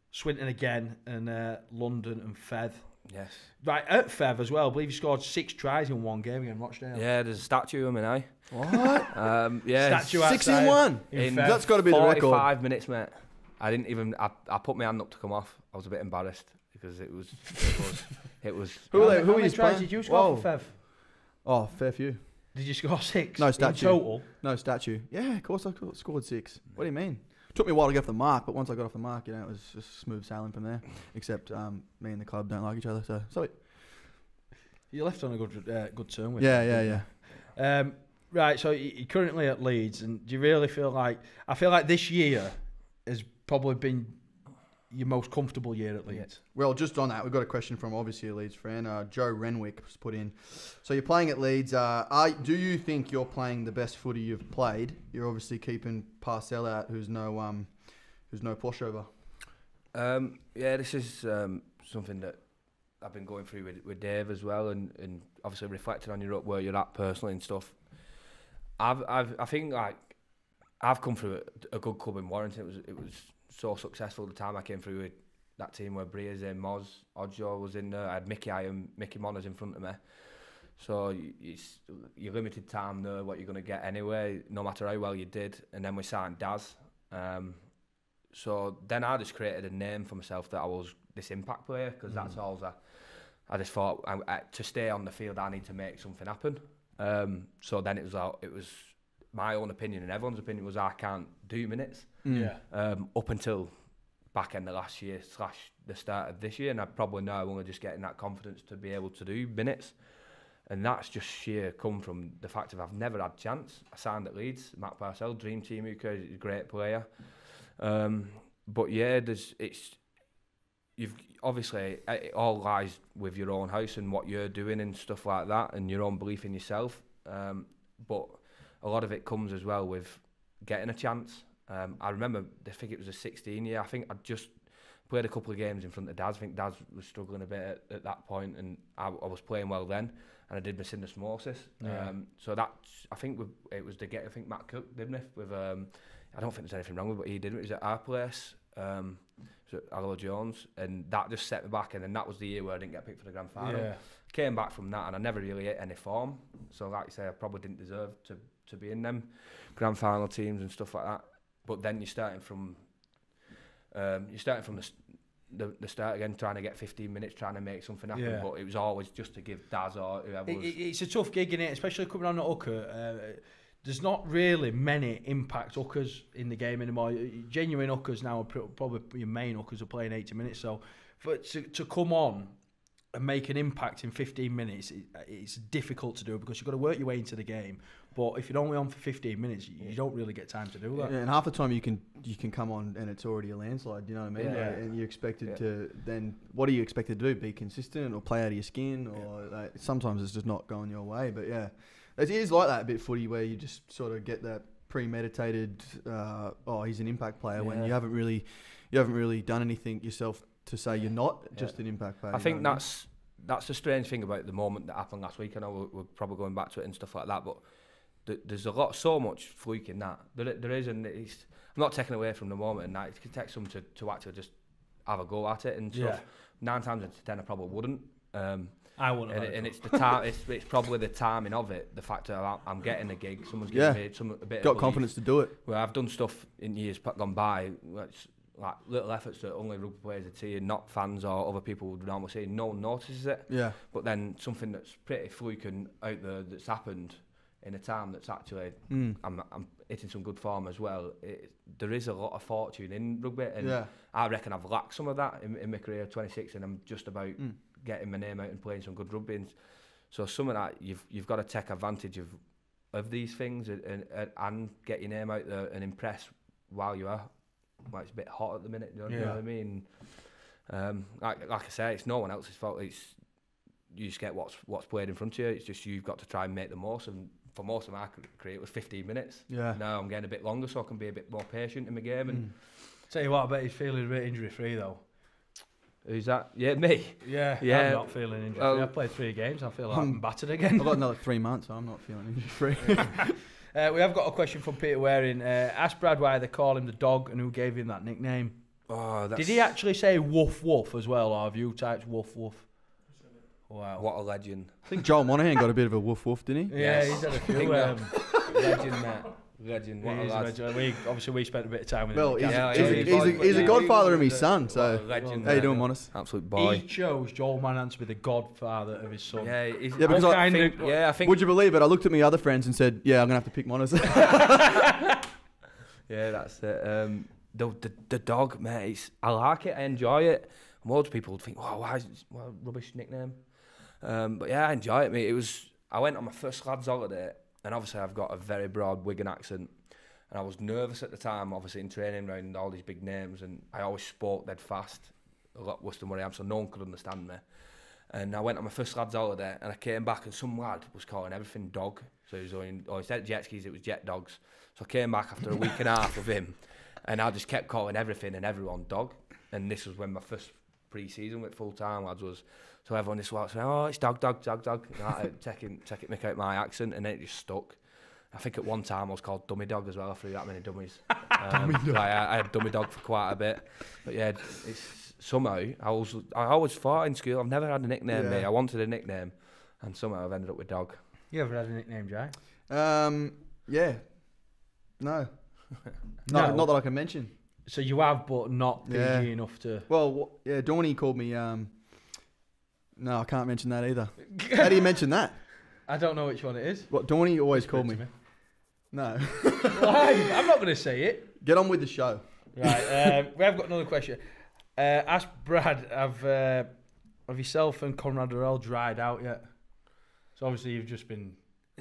Swinton again, and London and Fev. Yes. Right, at Fev as well, I believe he scored 6 tries in one game against Rochdale. Yeah, there's a statue of him, eh? What? Yeah. Statue 6 in 1? That's got to be the record. 45 minutes, mate. I didn't even... I put my hand up to come off. I was a bit embarrassed because it was... Who are you tries did you score for Fev? Oh, fair few. Did you score 6? No, statue. In total? No, statue. Yeah, of course I scored 6. What do you mean? Took me a while to get off the mark, but once I got off the mark, it was just smooth sailing from there. Except me and the club don't like each other, so you left on a good term with him. Yeah. Right, so you're currently at Leeds, and do you really feel like... I feel like this year has probably been your most comfortable year at Leeds. Yeah. Well, just on that, we've got a question from obviously a Leeds fan. Joe Renwick was put in. So you're playing at Leeds. Do you think you're playing the best footy you've played? You're obviously keeping Parcell out, who's no pushover. Yeah, this is something that I've been going through with Dave as well, and obviously reflecting on where you're at personally and stuff. I think like I've come through a good club in Warrington. It was so successful the time I came through with that team where Bria's in, Moz, Odjo was in there. I had Mickey Monners in front of me. So you're limited time there, what you're going to get anyway, no matter how well you did. And then we signed Daz. So then I just created a name for myself that I was this impact player, because that's all I just thought, to stay on the field, I need to make something happen. So then it was my own opinion, and everyone's opinion was I can't do minutes. Up until back end of last year / the start of this year, and I probably now I'm only just getting that confidence to be able to do minutes. And that's just sheer come from the fact of I've never had chance. I signed at Leeds, Matt Parcell, dream team, he's a great player. But yeah, you've obviously, it all lies with your own house and what you're doing and stuff like that, and your own belief in yourself. But a lot of it comes as well with getting a chance. I remember, I think it was a 16 year. I think I just played a couple of games in front of Daz. I think Daz was struggling a bit at that point, and I was playing well then, and I did my syndesmosis. So that's, I think it was I think Matt Cook, didn't it? With I don't think there's anything wrong with what he did. It was at our place, so Allo Jones, and that just set me back. And then that was the year where I didn't get picked for the grand final. Came back from that, and I never really hit any form. So like you say, I probably didn't deserve to be in them grand final teams and stuff like that. But then you're starting from the start again, trying to get 15 minutes, trying to make something happen. But it was always just to give Daz or whoever was. It's a tough gig, innit? Especially coming on at hooker. There's not really many impact hookers in the game anymore. Genuine hookers now are probably your main hookers are playing 80 minutes. So to come on and make an impact in 15 minutes, it's difficult to do because you've got to work your way into the game. But if you're only on for 15 minutes, you don't really get time to do that. Yeah, and half the time you can come on and it's already a landslide. You know what I mean? And you're expected to then. What are you expected to do? Be consistent or play out of your skin? Or sometimes it's just not going your way. But yeah, it is like that a bit footy where you just sort of get that premeditated. He's an impact player when you haven't really done anything yourself to say you're not just an impact player. I think that's the strange thing about the moment that happened last week. I know we're probably going back to it and stuff like that, but there's so much fluke in that. There is, and I'm not taking away from the moment, and it could take some to actually just have a go at it and stuff. 9 times out of 10 I probably wouldn't. I wouldn't. And it's the time. it's probably the timing of it. The fact that I'm getting a gig, someone's giving me a bit. Got confidence to do it. Well, I've done stuff in years gone by. Like little efforts that only rugby players would see and not fans or other people would normally see. No one notices it. But then something that's pretty fluke and out there that's happened in a time that's actually I'm hitting some good form as well. There is a lot of fortune in rugby, and I reckon I've lacked some of that in my career. 26, and I'm just about getting my name out and playing some good rugby. And so some of that you've got to take advantage of these things and get your name out there and impress while you are. Well, it's a bit hot at the minute, you know what I mean? Like I say, it's no one else's fault. You just get what's played in front of you. It's just you've got to try and make the most. And for most of my career, it was 15 minutes. Now I'm getting a bit longer, so I can be a bit more patient in my game. And tell you what, I bet he's feeling a bit injury free though. Who's that? Yeah, me. Yeah. I'm not feeling injury free. I've played 3 games. I feel like I'm battered again. I've got another 3 months, so I'm not feeling injury free. We have got a question from Peter Waring. Ask Brad why they call him the dog and who gave him that nickname. Did he actually say woof woof as well, or have you typed woof woof? Wow. What a legend. I think Joel Monaghan got a bit of a woof woof, didn't he? Yeah, he's had a few. Legend, mate. Legend. What a lad. Obviously, we spent a bit of time with him. Well, he's a godfather of his son, so legend, how you doing, Monis? Absolute boy. He chose Joel Monaghan to be the godfather of his son. Because I think. Would you believe it? I looked at my other friends and said, "Yeah, I'm gonna have to pick Monis." Yeah, that's it. The dog, mate. I like it. I enjoy it. Most people would think, "Wow, why is it a rubbish nickname?" But yeah, I enjoy it, mate. I went on my first lads holiday, and obviously I've got a very broad Wigan accent, and I was nervous at the time, obviously in training around all these big names, and I always spoke dead fast, a lot worse than what I am, so no one could understand me. And I went on my first lads holiday, and I came back, and some lad was calling everything dog. So he was going, instead of jet skis, it was jet dogs. So I came back after a week and a half of him, and I just kept calling everything and everyone dog. And this was when my first pre-season with full-time lads was, so everyone just was saying, oh, it's dog. taking mick out my accent, and then it just stuck. I think at one time I was called Dummy Dog as well. I threw that many dummies. Dummy Dog. I had Dummy Dog for quite a bit. But yeah, it's somehow I always thought in school I've never had a nickname. Me, I wanted a nickname, and somehow I've ended up with Dog. You ever had a nickname, Jay? Yeah. No. No. Not that I can mention. So you have, but not PG enough to. Well, yeah, Dawny called me. No, I can't mention that either. How do you mention that? I don't know which one it is. What Dawny always called me. No. Why? I'm not going to say it. Get on with the show. Right. We have got another question. Ask Brad, have yourself and Conrad Durrell dried out yet? So obviously you've just been.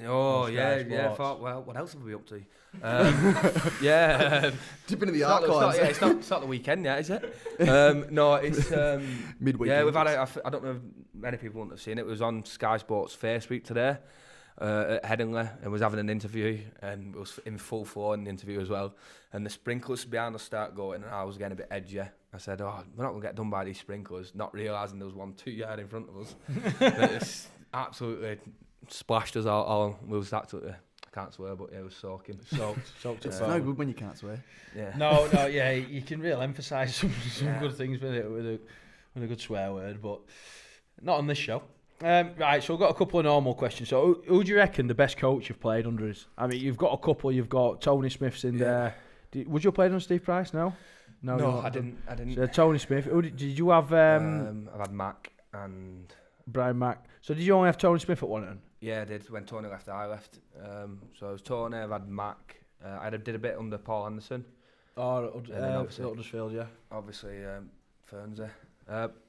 Oh yeah. I thought, well, what else have we up to? Dipping in the archives. It's not the weekend yet, is it? No, it's midweek. Yeah, we've had. I don't know if many people wouldn't have seen it. It was on Sky Sports Face Week today at Headingley, and was having an interview, and it was in full flow in the interview as well. And the sprinklers behind us start going, and I was getting a bit edgier. I said, "Oh, we're not going to get done by these sprinklers," not realising there was one 2 yard in front of us. It's absolutely splashed us all. We was absolutely, I can't swear, but yeah, it was soaking. Soaked It's no good when you can't swear. Yeah. No, yeah, you can really emphasise some good things with it with a good swear word, but not on this show. Right, so we've got a couple of normal questions. So who do you reckon the best coach you've played under is? I mean, you've got a couple. You've got Tony Smith's in there. Would you have played under Steve Price? No, I didn't. So Tony Smith. Did you have? I've had Mac and Brian Mack. So did you only have Tony Smith at one end? Yeah, I did. When Tony left, I left. So it was Tony. I've had Mac. I did a bit under Paul Anderson. Huddersfield, yeah. Obviously, Fernsey.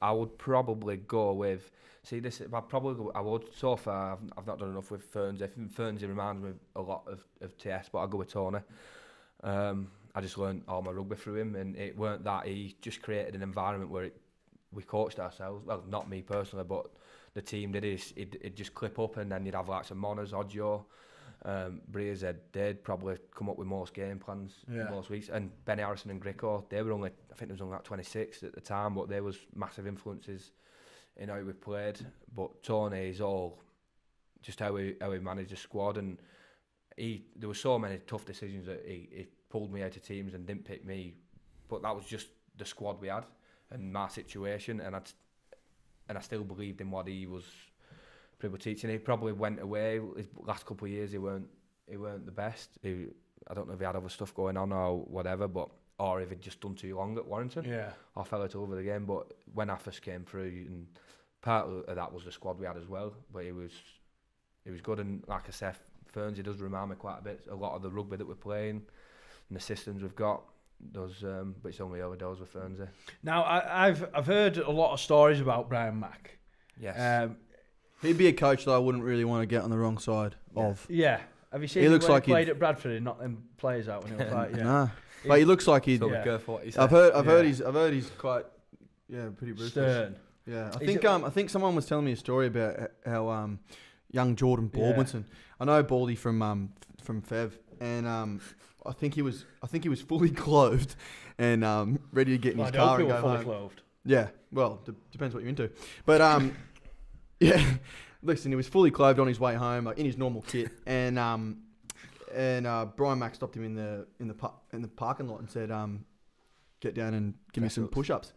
I would probably go with. See, this. I would. So far, I've not done enough with Fernsey. I think Fernsey reminds me a lot of TS, but I'll go with Tony. I just learned all my rugby through him, and it weren't that. He just created an environment where we coached ourselves. Well, not me personally, but the team did. It'd just clip up, and then you'd have like some Monners, Odjo, Breers. They'd probably come up with most game plans most weeks. And Benny Harrison and Gricko, they were only, I think there was only like 26 at the time, but there was massive influences in how we played. But Tony is all just how he managed the squad, and there were so many tough decisions that he pulled me out of teams and didn't pick me, but that was just the squad we had and my situation, and I still believed in what he was probably teaching. He probably went away his last couple of years. He weren't the best. I don't know if he had other stuff going on or whatever, or if he'd just done too long at Warrington. Yeah. Or fell out over the game. But when I first came through, and part of that was the squad we had as well. But he was good, and like I said, Fernsey does remind me quite a bit. A lot of the rugby that we're playing and the systems we've got. But it's only early doors with Fernsey. Now I've heard a lot of stories about Brian Mack. Yes. He'd be a coach that I wouldn't really want to get on the wrong side of. Yeah. Have you seen him when he played at Bradford and knocked them players out when he was like, Nah. But he looks like he'd. So be careful what you say. I've heard he's quite pretty ruthless. Stern. Yeah. I think someone was telling me a story about how young Jordan Baldwinson. I know Baldy from Fev, and I think he was fully clothed and ready to get in his car and go home. Clothed. Yeah, well, depends what you're into. But yeah, listen, he was fully clothed on his way home, like in his normal kit, and Brian Mack stopped him in the parking lot and said, "Get down and give me some push-ups."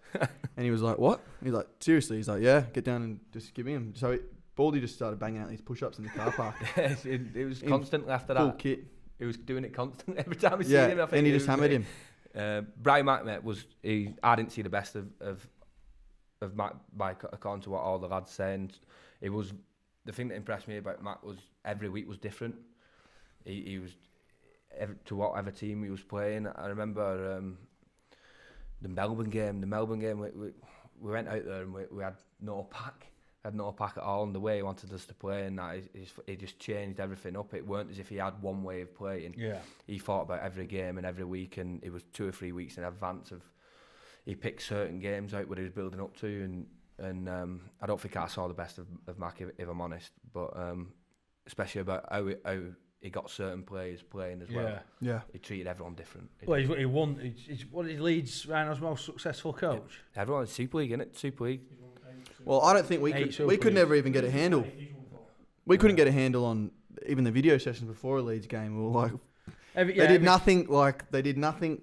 And he was like, "What?" He's like, "Seriously?" He's like, "Yeah, get down and just give me them." So Baldy just started banging out these push-ups in the car park. It was constantly after that. Full kit. He was doing it constantly every time we see him. I think and he just hammered him. Brian Mack, mate, I didn't see the best of Mack according to what all the lads saying. It was the thing that impressed me about Mack was every week was different. He was to whatever team he was playing. I remember the Melbourne game. We went out there and we had no pack. Had no pack at all, and the way he wanted us to play, and that he just changed everything up. It weren't as if he had one way of playing. Yeah, he thought about every game and every week, and it was 2 or 3 weeks in advance of. He picked certain games out what he was building up to, and I don't think I saw the best of Mac if I'm honest, but especially about how he got certain players playing as well. Yeah. He treated everyone different. Well, he won. He's what he leads Rhino's most successful coach. Yeah. Everyone in Super League, innit? Super League. Well, I don't think we could never even get a handle. We couldn't get a handle on even the video sessions before a Leeds game. We were like, they did nothing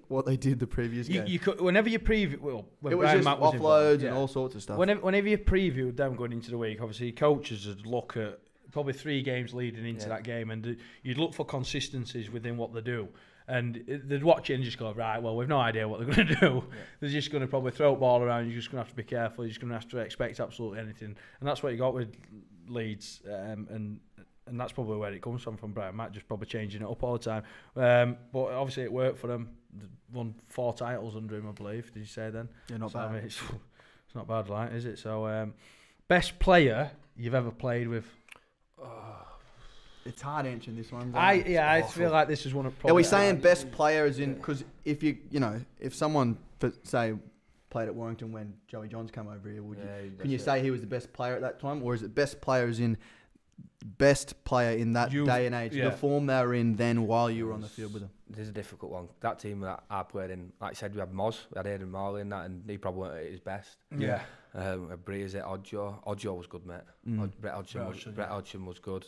what they did the previous game. You could, whenever you preview, well, when it was Brian just Matt was offloads involved, and all sorts of stuff. Whenever you previewed them going into the week, obviously coaches would look at probably 3 games leading into that game, and you'd look for consistencies within what they do. And they'd watch it and just go, right, well, we've no idea what they're going to do. Yeah. They're just going to probably throw a ball around. You're just going to have to be careful. You're just going to have to expect absolutely anything. And that's what you got with Leeds. And that's probably where it comes from Brian Matt, just probably changing it up all the time. But obviously it worked for them. They won 4 titles under him, I believe. Did you say then? Yeah, not bad. I mean, it's not bad, like, is it? So, best player you've ever played with? It's hard answering this one. I feel like this is one of. Are we saying best player as in because if if someone say played at Warrington when Joey Johns came over here, can you say he was the best player at that time, or is it best player as in best player in that day and age, the form they were in then while you were on the field with them? This is a difficult one. That team that I played in, like I said, we had Moz, we had Aidan Marley in that, and he probably weren't at his best. Yeah. Breeze at Odjo. Odjo was good, mate. Brett Hodgson was good.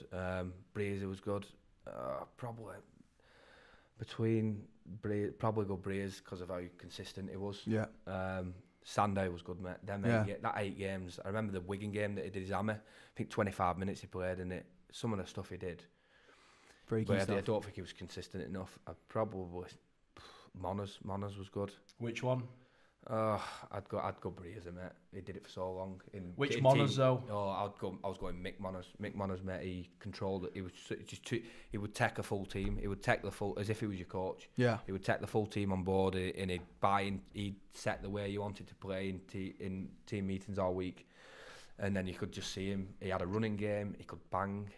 Breeze was good. Probably between Breeze, probably go Breeze because of how consistent he was. Yeah. Sunday was good, mate. That 8 games. I remember the Wigan game that he did his hammer. I think 25 minutes he played in it. Some of the stuff he did. But I don't think he was consistent enough. Probably Monners was good. Which one? I'd go Breeze, mate. He did it for so long. Which Monners though? I was going Mick Monners. Mick Monners, mate. He controlled it. He was just he would take a full team. He would take the full as if he was your coach. Yeah. He would take the full team on board, and he'd buy in. He'd set the way you wanted to play in team meetings all week, and then you could just see him. He had a running game. He could bang.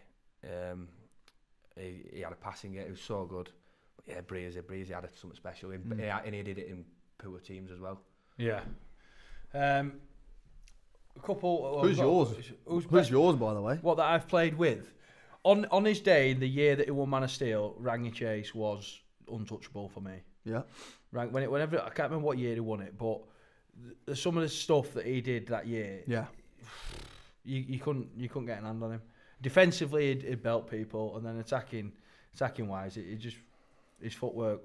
He had a passing game. It was so good. But yeah, Breeze had something special. And he did it in poor teams as well. Yeah. A couple. Who's yours? Who's yours, by the way? What that I've played with. On his day, the year that he won Man of Steel, Rangy Chase was untouchable for me. Yeah. Whenever I can't remember what year he won it, but some of the stuff that he did that year. Yeah. You couldn't get an hand on him. Defensively, he'd belt people, and then attacking wise, it just his footwork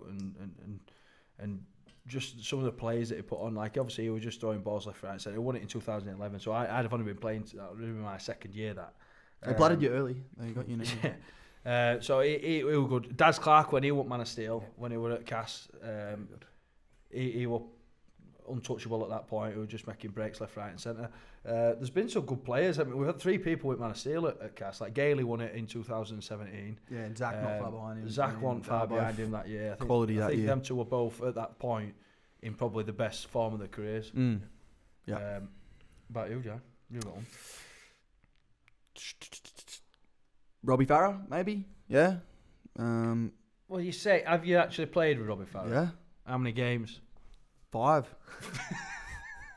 and just some of the plays that he put on. Like obviously, he was just throwing balls left, right, and centre. He won it in 2011, so I'd have only been playing. That would have been my 2nd year. That they blooded you early. They got you now. So he was good. Daz Clark when he won Man of Steel, when he were at Cass, he was untouchable at that point. He was just making breaks left, right, and centre. There's been some good players. I mean, we've had 3 people with Man of Steel at Cass. Like Gailey won it in 2017. Yeah, and Zach not far behind him. Zach wasn't far behind him that year. I think them 2 were both at that point in probably the best form of their careers. Yeah. About you, John? You got one. Robbie Farah, maybe. Yeah. Well, you say, have you actually played with Robbie Farah? Yeah. How many games? 5.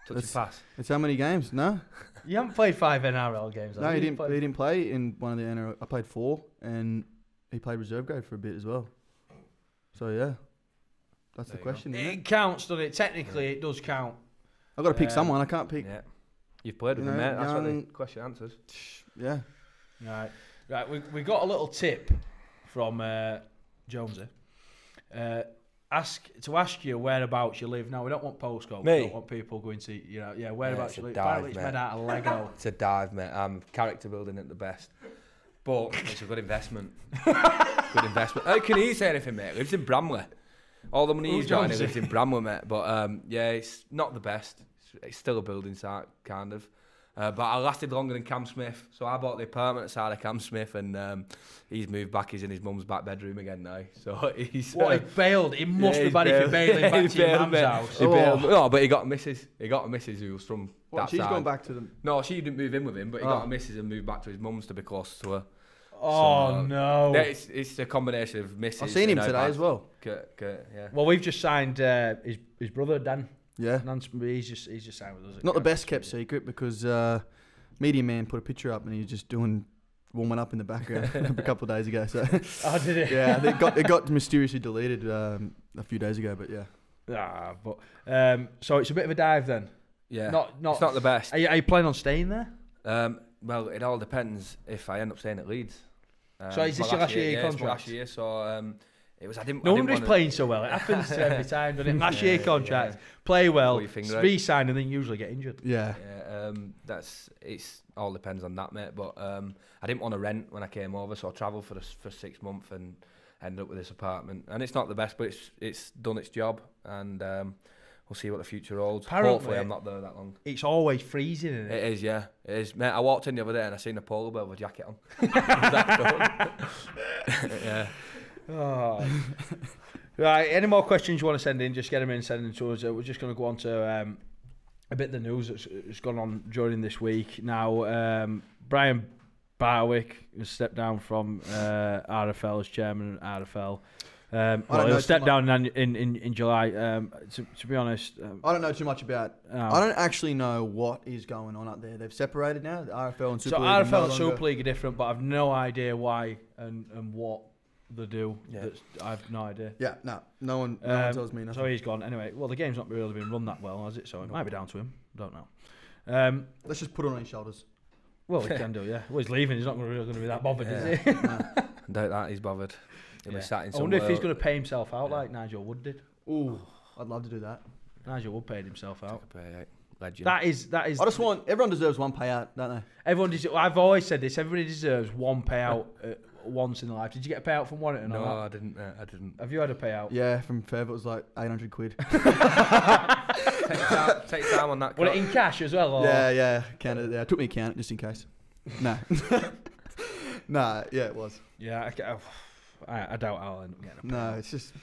Touch pass. It's how many games? No. You haven't played 5 NRL games. No, he didn't play in one of the NRL. I played 4, and he played reserve grade for a bit as well. So yeah, that's the question. It counts, doesn't it? Technically, it does count. I've got to pick someone. I can't pick. Yeah. You've played with him, mate. That's what the question answers. Yeah. Right. We got a little tip from Jonesy. Ask you whereabouts you live. Now we don't want postcodes. We don't want people going to whereabouts you live. Apparently it's made out of Lego. It's a dive, mate. I'm character building at the best, but it's a good investment. Good investment. How can he say anything, mate? He lives in Bramley. All the money he's got, he lives in Bramley, mate. But it's not the best. It's still a building site, kind of. But I lasted longer than Cam Smith, so I bought the apartment outside of Cam Smith, and he's moved back. He's in his mum's back bedroom again now. So he's he bailed. He must have been if you're bailing back to your mum's house. He bailed. No, but he got a missus. He got a missus who was from that she's side. Gone back to them. No, she didn't move in with him, but he got a missus and moved back to his mum's to be close to her. Oh, so, no. It's a combination of missus. I've seen him today as well. Yeah. Well, we've just signed his brother, Dan. Yeah. He's just signed with us. Not the best kept secret because Media Man put a picture up and he's just doing warming up in the background a couple of days ago. So Oh, did it? yeah, I think it got mysteriously deleted a few days ago. But yeah, So it's a bit of a dive then. Yeah, Not. it's not the best. Are you planning on staying there? Well, it all depends if I end up staying at Leeds. So is this your last year contract? contract? Last year, so it was. I didn't. No I wonder didn't he's playing so well. It happens to every time, doesn't it? Last year contract, play well, Pull your finger out. re-sign, and then usually get injured. yeah. It's all depends on that, mate. But I didn't want to rent when I came over, so I travelled for 6 months and ended up with this apartment. And it's not the best, but it's done its job, and we'll see what the future holds. Apparently, hopefully, I'm not there that long. It's always freezing, isn't It it? is, yeah, it is, mate. I walked in the other day and I seen a polar bear with a jacket on. Yeah. Oh. Right, any more questions you want to send in, just get them in, send them to us. We're just going to go on to a bit of the news that's gone on during this week. Now, Brian Barwick has stepped down from RFL as chairman of RFL. He'll step down in July. To be honest, I don't know too much about. I don't actually know what is going on up there. They've separated now. The RFL and Super so League. are RFL no and Super longer- League are different, but I've no idea why and what they do. Yeah. I've no idea. Yeah, no one tells me nothing. So he's gone. Anyway, well, the game's not really been run that well, has it? So it might be down to him. Don't know. Let's just put it on his shoulders. Well, he can do, yeah. Well, he's leaving. He's not really going to be that bothered, Yeah. is he? No. I doubt that he's bothered. He'll be sat in I wonder if somewhere- he's going to pay himself out like Nigel Wood did. Ooh, I'd love to do that. Nigel Wood paid himself out. Legend. That is. I just want everyone deserves one payout, don't they? Everyone. I've always said this. Everybody deserves one payout once in their life. Did you get a payout from Warrington? No, or not? I didn't. Have you had a payout? Yeah, from Fev it was like 800 quid. Take time on that. Was it in cash as well? Or? Yeah, counted. Yeah, it took me a count just in case. No, yeah, it was. Yeah, I doubt I'll end up getting a payout. No, it's just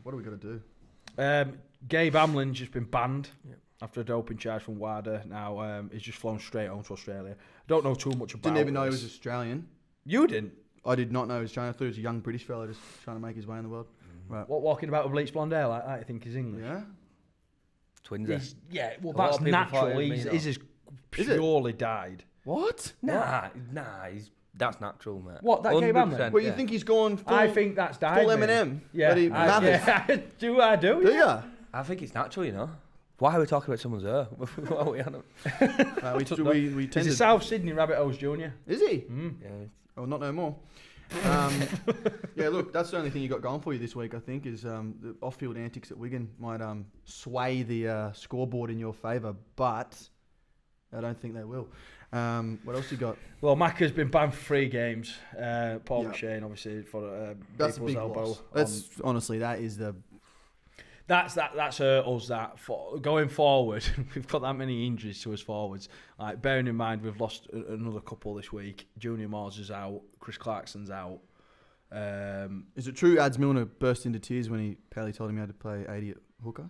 what are we gonna do? Gabe Hamlin's just been banned after a doping charge from WADA. Now he's just flown straight home to Australia. Don't know too much about. Didn't even know he this. was Australian. You didn't. I did not know he was Australian. I thought he was a young British fella just trying to make his way in the world. Right. What, walking about with bleached blonde hair like that? I think he's English. Yeah. Twins. Yeah, well, A lot that's of people thought natural. it was me, He's though. is purely dyed. What? Nah. That's natural, mate. What, that Gabe Hamlin? 100%, Well, you yeah. think he's gone full, I think that's dyed. full maybe. Eminem? Yeah, Bloody Mathers. do I do? Do Yeah. ya? I think it's natural, you know. Why are we talking about someone's hair? What are we on? We He's tended. a South Sydney Rabbit Hose Jr. Is he? Yeah. Oh, not no more. Yeah, look, that's the only thing you got going for you this week, I think, is the off-field antics at Wigan might sway the scoreboard in your favour, but I don't think they will. What else you got? Well, Macca's been banned for 3 games. Paul Yeah. McShane, obviously, for That's a people's big elbow. loss. That's honestly, that is the. That's hurt us. That for going forward, we've got that many injuries to us forwards. Like bearing in mind we've lost another couple this week. Junior Moores is out. Chris Clarkson's out. Is it true Ads Milner burst into tears when Paley told him he had to play 80 at hooker?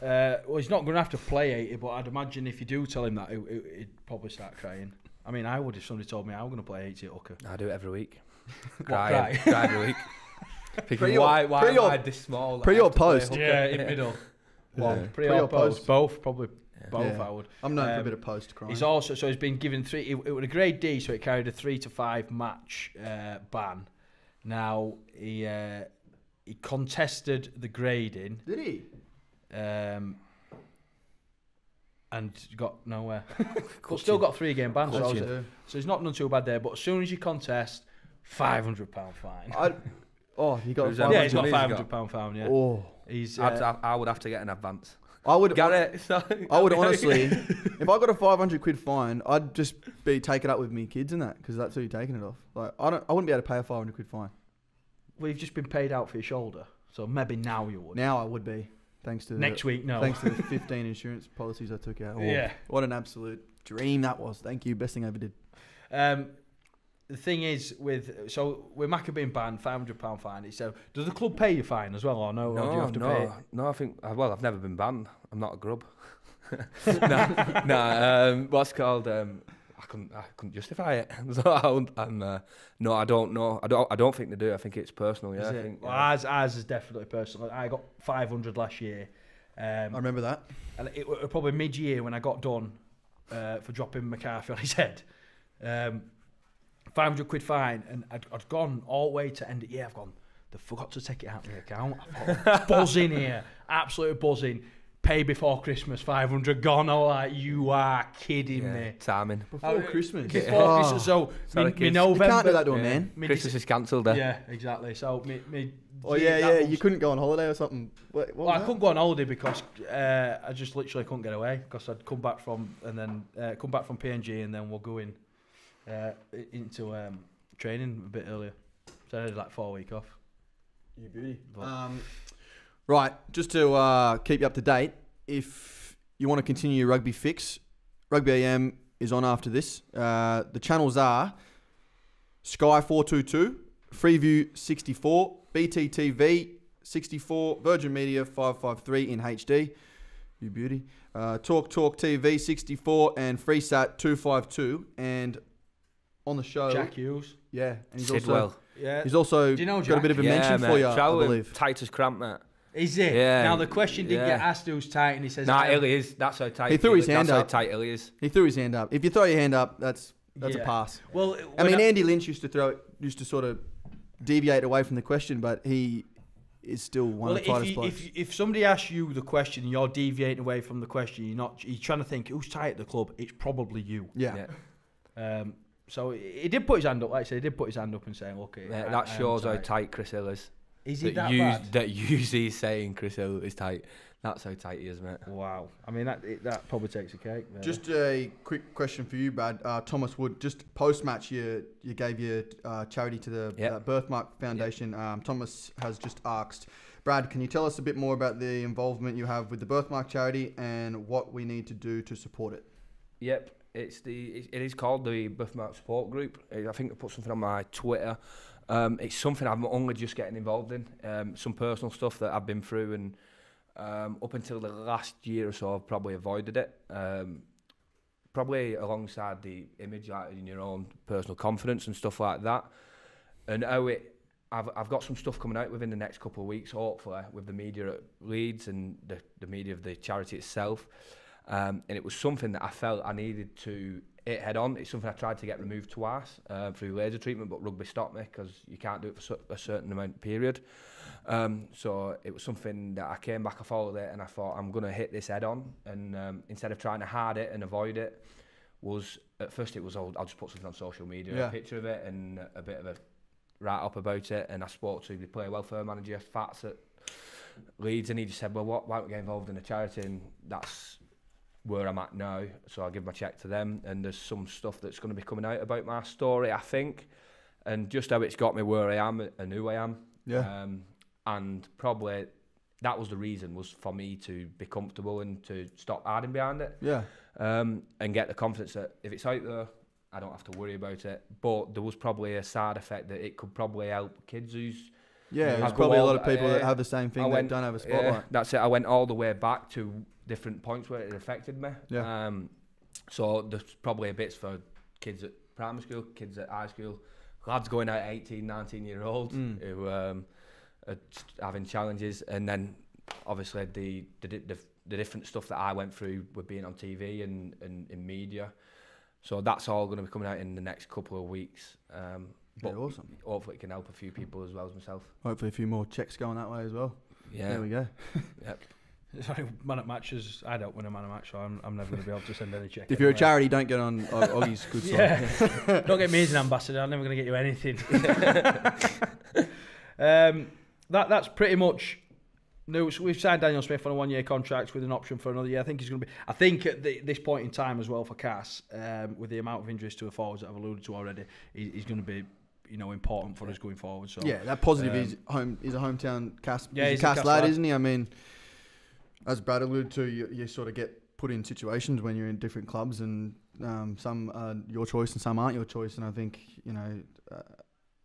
Well, he's not going to have to play 80, but I'd imagine if you do tell him that, he'd probably start crying. I mean, I would if somebody told me I was going to play 80 at hooker. I do it every week. Cry? Cry every week. Thinking, why am I this small? Pre or post? Yeah, in middle. Yeah. Pre or post? Both, probably both. Yeah. I would. I'm known for a bit of post crying. He's also he's been given 3. It was a grade D, so it carried a 3 to 5 match ban. Now he contested the grading. Did he? And got nowhere. But still got 3 game ban. So he's not done too bad there. But as soon as you contest, £500 fine. He got. Yeah, he's got £500 £500 fine. Yeah. Oh, He's. I would have to get an advance. I would. Got it. I would honestly, if I got a 500 quid fine, I'd just be taking it up with me kids and that, because that's who you're taking it off. Like I wouldn't be able to pay a 500 quid fine. We've just been paid out for your shoulder, so maybe now you would. Now I would be, thanks to Next week, no. thanks to the 15 insurance policies I took out. Oh, Yeah. What an absolute dream that was. Thank you. Best thing I ever did. The thing is, with Macca being banned, £500 fine. So does the club pay your fine as well, or no? Or do you have to pay it? No, I think. Well, I've never been banned. I'm not a grub. What's called? I couldn't justify it. So no, I don't know. I don't think they do. I think it's personal. Yeah, Is I it? think. Well, ours is definitely personal. I got 500 last year. I remember that. And it was probably mid-year when I got done for dropping McCarthy on his head. £500 fine, and I'd gone all the way to end it. Yeah, I've gone. They forgot to take it out of my account. I thought, buzzing here, absolutely buzzing. Pay before Christmas, 500 gone. Oh, like, you are kidding me. Timing. Before Christmas. Before Christmas. So, me November. You can't do that to a man. Christmas is cancelled. Yeah, exactly. So, me. Oh yeah. You couldn't go on holiday or something. What well, I couldn't go on holiday because I just literally couldn't get away because I'd come back from PNG and then we'll go into training a bit earlier. So I had like 4 weeks off. You beauty. Right, just to keep you up to date, if you want to continue your rugby fix, Rugby AM is on after this. The channels are Sky 422, Freeview 64, BTTV 64, Virgin Media 553 in HD. You beauty. Talk TV 64 and FreeSat 252. And on the show, Jack Hughes. Yeah, and he's Sidwell. He's also Do you know got a bit of a mention for you, I believe. Tight as cramp, mate. Is it? Yeah. Now the question did get asked who's tight, and he says, Nah, Illy is. That's how tight. He threw his hand up. That's how tight Illy is. He threw his hand up. If you throw your hand up, that's a pass. Well, I mean, Andy Lynch used to sort of deviate away from the question, but he is still one of the tightest blokes. If somebody asks you the question, and you're deviating away from the question. You're trying to think who's tight at the club. It's probably you. Yeah. So he did put his hand up. Like I said, he did put his hand up and say, "Okay." Yeah, that shows how tight Chris Hill is. Is he that bad? That usually saying Chris Hill is tight. That's how tight he is, mate. Wow. I mean, that probably takes a cake. Really. Just a quick question for you, Brad. Thomas Wood, just post-match, you gave your charity to the Birthmark Foundation. Thomas has just asked, Brad, can you tell us a bit more about the involvement you have with the Birthmark charity and what we need to do to support it? Yep. It is called the Birthmark Support Group. I think I put something on my Twitter. It's something I'm only just getting involved in. Some personal stuff that I've been through, and up until the last year or so, I've probably avoided it. Probably alongside the image, like in your own personal confidence and stuff like that. And I've got some stuff coming out within the next couple of weeks, hopefully, with the media at Leeds and the media of the charity itself. And it was something that I felt I needed to hit head on. It's something I tried to get removed twice through laser treatment, but rugby stopped me because you can't do it for a certain amount of period. So it was something that I came back, I followed it, and I thought I'm going to hit this head on. And instead of trying to hide it and avoid it, at first it was I'll just put something on social media, a picture of it and a bit of a write up about it. And I spoke to the player welfare manager, Fats at Leeds, and he just said, well, why don't we get involved in a charity? And that's where I'm at now, so I'll give my check to them, and there's some stuff that's going to be coming out about my story, I think, and just how it's got me where I am and who I am. And probably that was the reason, was for me to be comfortable and to stop hiding behind it. And get the confidence that if it's out there, I don't have to worry about it. But there was probably a side effect that it could probably help kids who's there's probably a lot of people that have the same thing that don't have a spotlight. That's it. I went all the way back to different points where it affected me. So there's probably a bits for kids at primary school, kids at high school, lads going out 18, 19-year-olds who are having challenges, and then obviously the different stuff that I went through with being on TV and in media. So that's all going to be coming out in the next couple of weeks. But awesome. Hopefully it can help a few people as well as myself. Hopefully a few more checks going that way as well. Yeah. There we go. Yep. Sorry, man at matches. I don't win a man at match, so I'm never going to be able to send any check. If you're a charity, don't get on Oggie's good side. Don't get me as an ambassador. I'm never going to get you anything. That's pretty much news. We've signed Daniel Smith on a 1-year contract with an option for another year. I think he's going to be. I think at this point in time as well for Cass, with the amount of injuries to the forwards that I've alluded to already, he's going to be, important for us going forward. So that positive is a hometown Cass. Yeah, he's a Cass lad, isn't he? I mean, as Brad alluded to, you sort of get put in situations when you're in different clubs, and some are your choice and some aren't your choice. And I think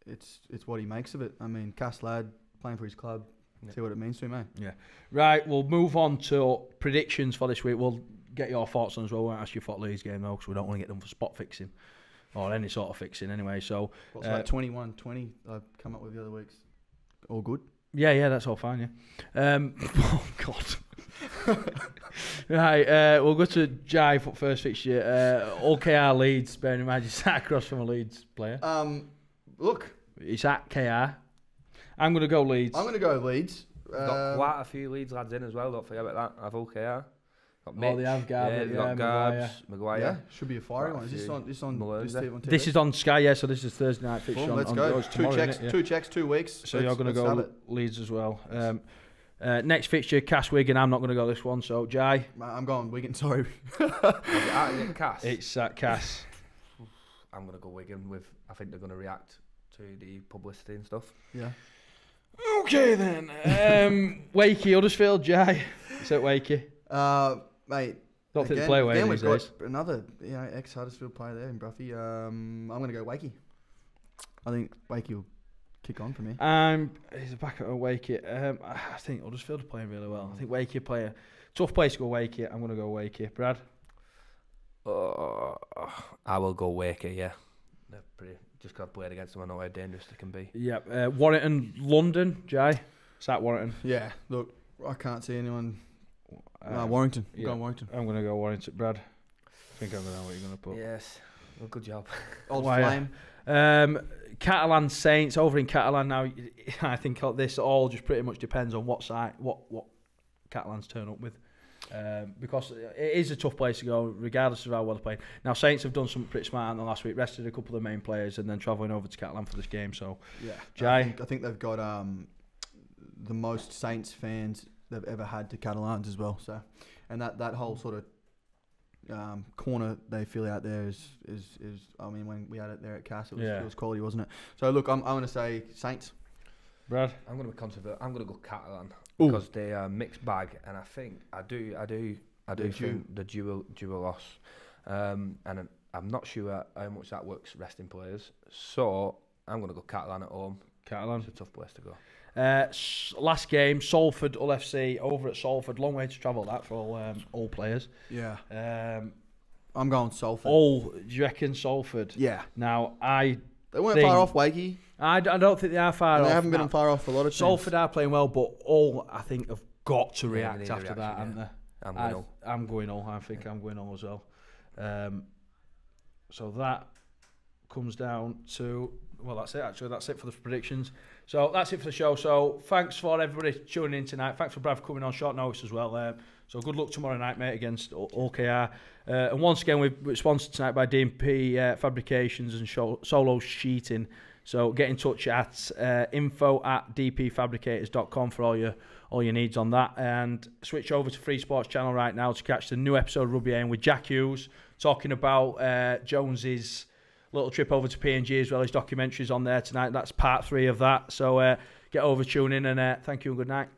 it's what he makes of it. I mean, Cass lad playing for his club. See what it means to him, eh? Yeah. Right, we'll move on to predictions for this week. We'll get your thoughts on as well. We won't ask you for Leeds game though, because we don't want to get them for spot fixing or any sort of fixing anyway. So what's like 21-20 I've come up with the other weeks? All good? Yeah, that's all fine, yeah. Oh, God. Right, we'll go to Jai for first fixture. OKR Leeds, bearing in mind you sat across from a Leeds player. Look, It's at KR. I'm going to go Leeds. I'm going to go Leeds. Got quite a few Leeds lads in as well, don't forget about that. I've OKR. Got Mitch. Oh, they have Garbutt, they've got Garbs, Maguire. Yeah, should be a fiery Quite a one. Is this few. on this on Malone this there. TV on TV? This is on Sky, yeah, so this is Thursday night fixture. Cool, let's on go. it's tomorrow, isn't it? Yeah. 2 checks, 2 weeks. So you're going to let's have go it. Leeds as well. Next fixture, Cass Wigan. I'm not going to go this one, so Jai. I'm going Wigan, sorry. Cass. It's at Cass. I'm going to go Wigan with, I think they're going to react to the publicity and stuff. Yeah. Okay then. Wakey, Huddersfield, Jai. It's at Wakey. Mate. Don't think they play away Again, these we've days. got another ex-Huddersfield player there in Bruffy. I'm going to go Wakey. I think Wakey will kick on for me. He's back at Wakey. I think Huddersfield are playing really well. I think Wakey play a tough place to go Wakey. I'm going to go Wakey. Brad? I will go Wakey, yeah. They're pretty, just got played against them. I know how dangerous they can be. Yep. Warrington, London, Jai. It's at Warrington. Yeah, look, I can't see anyone. Warrington. Yeah. Go Warrington. I'm going to go Warrington. Brad? I think I know what you're going to put. Yes. Well, good job. Old Dwyer. Flame. Catalan Saints over in Catalan now. I think this all just pretty much depends on what side, what Catalans turn up with, because it is a tough place to go, regardless of how well they're playing. Now Saints have done something pretty smart in the last week, rested a couple of the main players, and then travelling over to Catalan for this game. So Yeah, Jai? I think they've got the most Saints fans they've ever had to Catalans as well. So, and that whole sort of corner they feel out there is I mean, when we had it there at Cass, it was quality, wasn't it? So look, I'm going to say Saints. Brad? I'm going to be controversial. I'm going to go Catalan because they are mixed bag, and I do think the dual loss, and I'm not sure how much that works resting players. So I'm going to go Catalan at home. Catalan. It's a tough place to go. Last game, Salford Hull FC over at Salford. Long way to travel that for all players. Yeah. I'm going Salford. Do you reckon Salford? Yeah. Now They weren't far off Wakey. I don't think they are far off. They haven't been far off a lot of times. Salford are playing well, but all I think have got to Yeah, react they need a after that, reaction, haven't they? I'm going all. I'm going all. I think I'm going all as well. So that comes down to, well, that's it actually. That's it for the predictions. So that's it for the show. So thanks for everybody tuning in tonight. Thanks for Brad for coming on short notice as well. So good luck tomorrow night, mate, against OKR. And once again, we're sponsored tonight by DMP Fabrications and Solo Sheeting. So get in touch at info@dpfabricators.com for all your needs on that. And switch over to Free Sports Channel right now to catch the new episode of Rugby AM with Jack Hughes, talking about Jones's little trip over to PNG as well. His documentary's on there tonight. That's part 3 of that. So get over, tune in, and thank you and good night.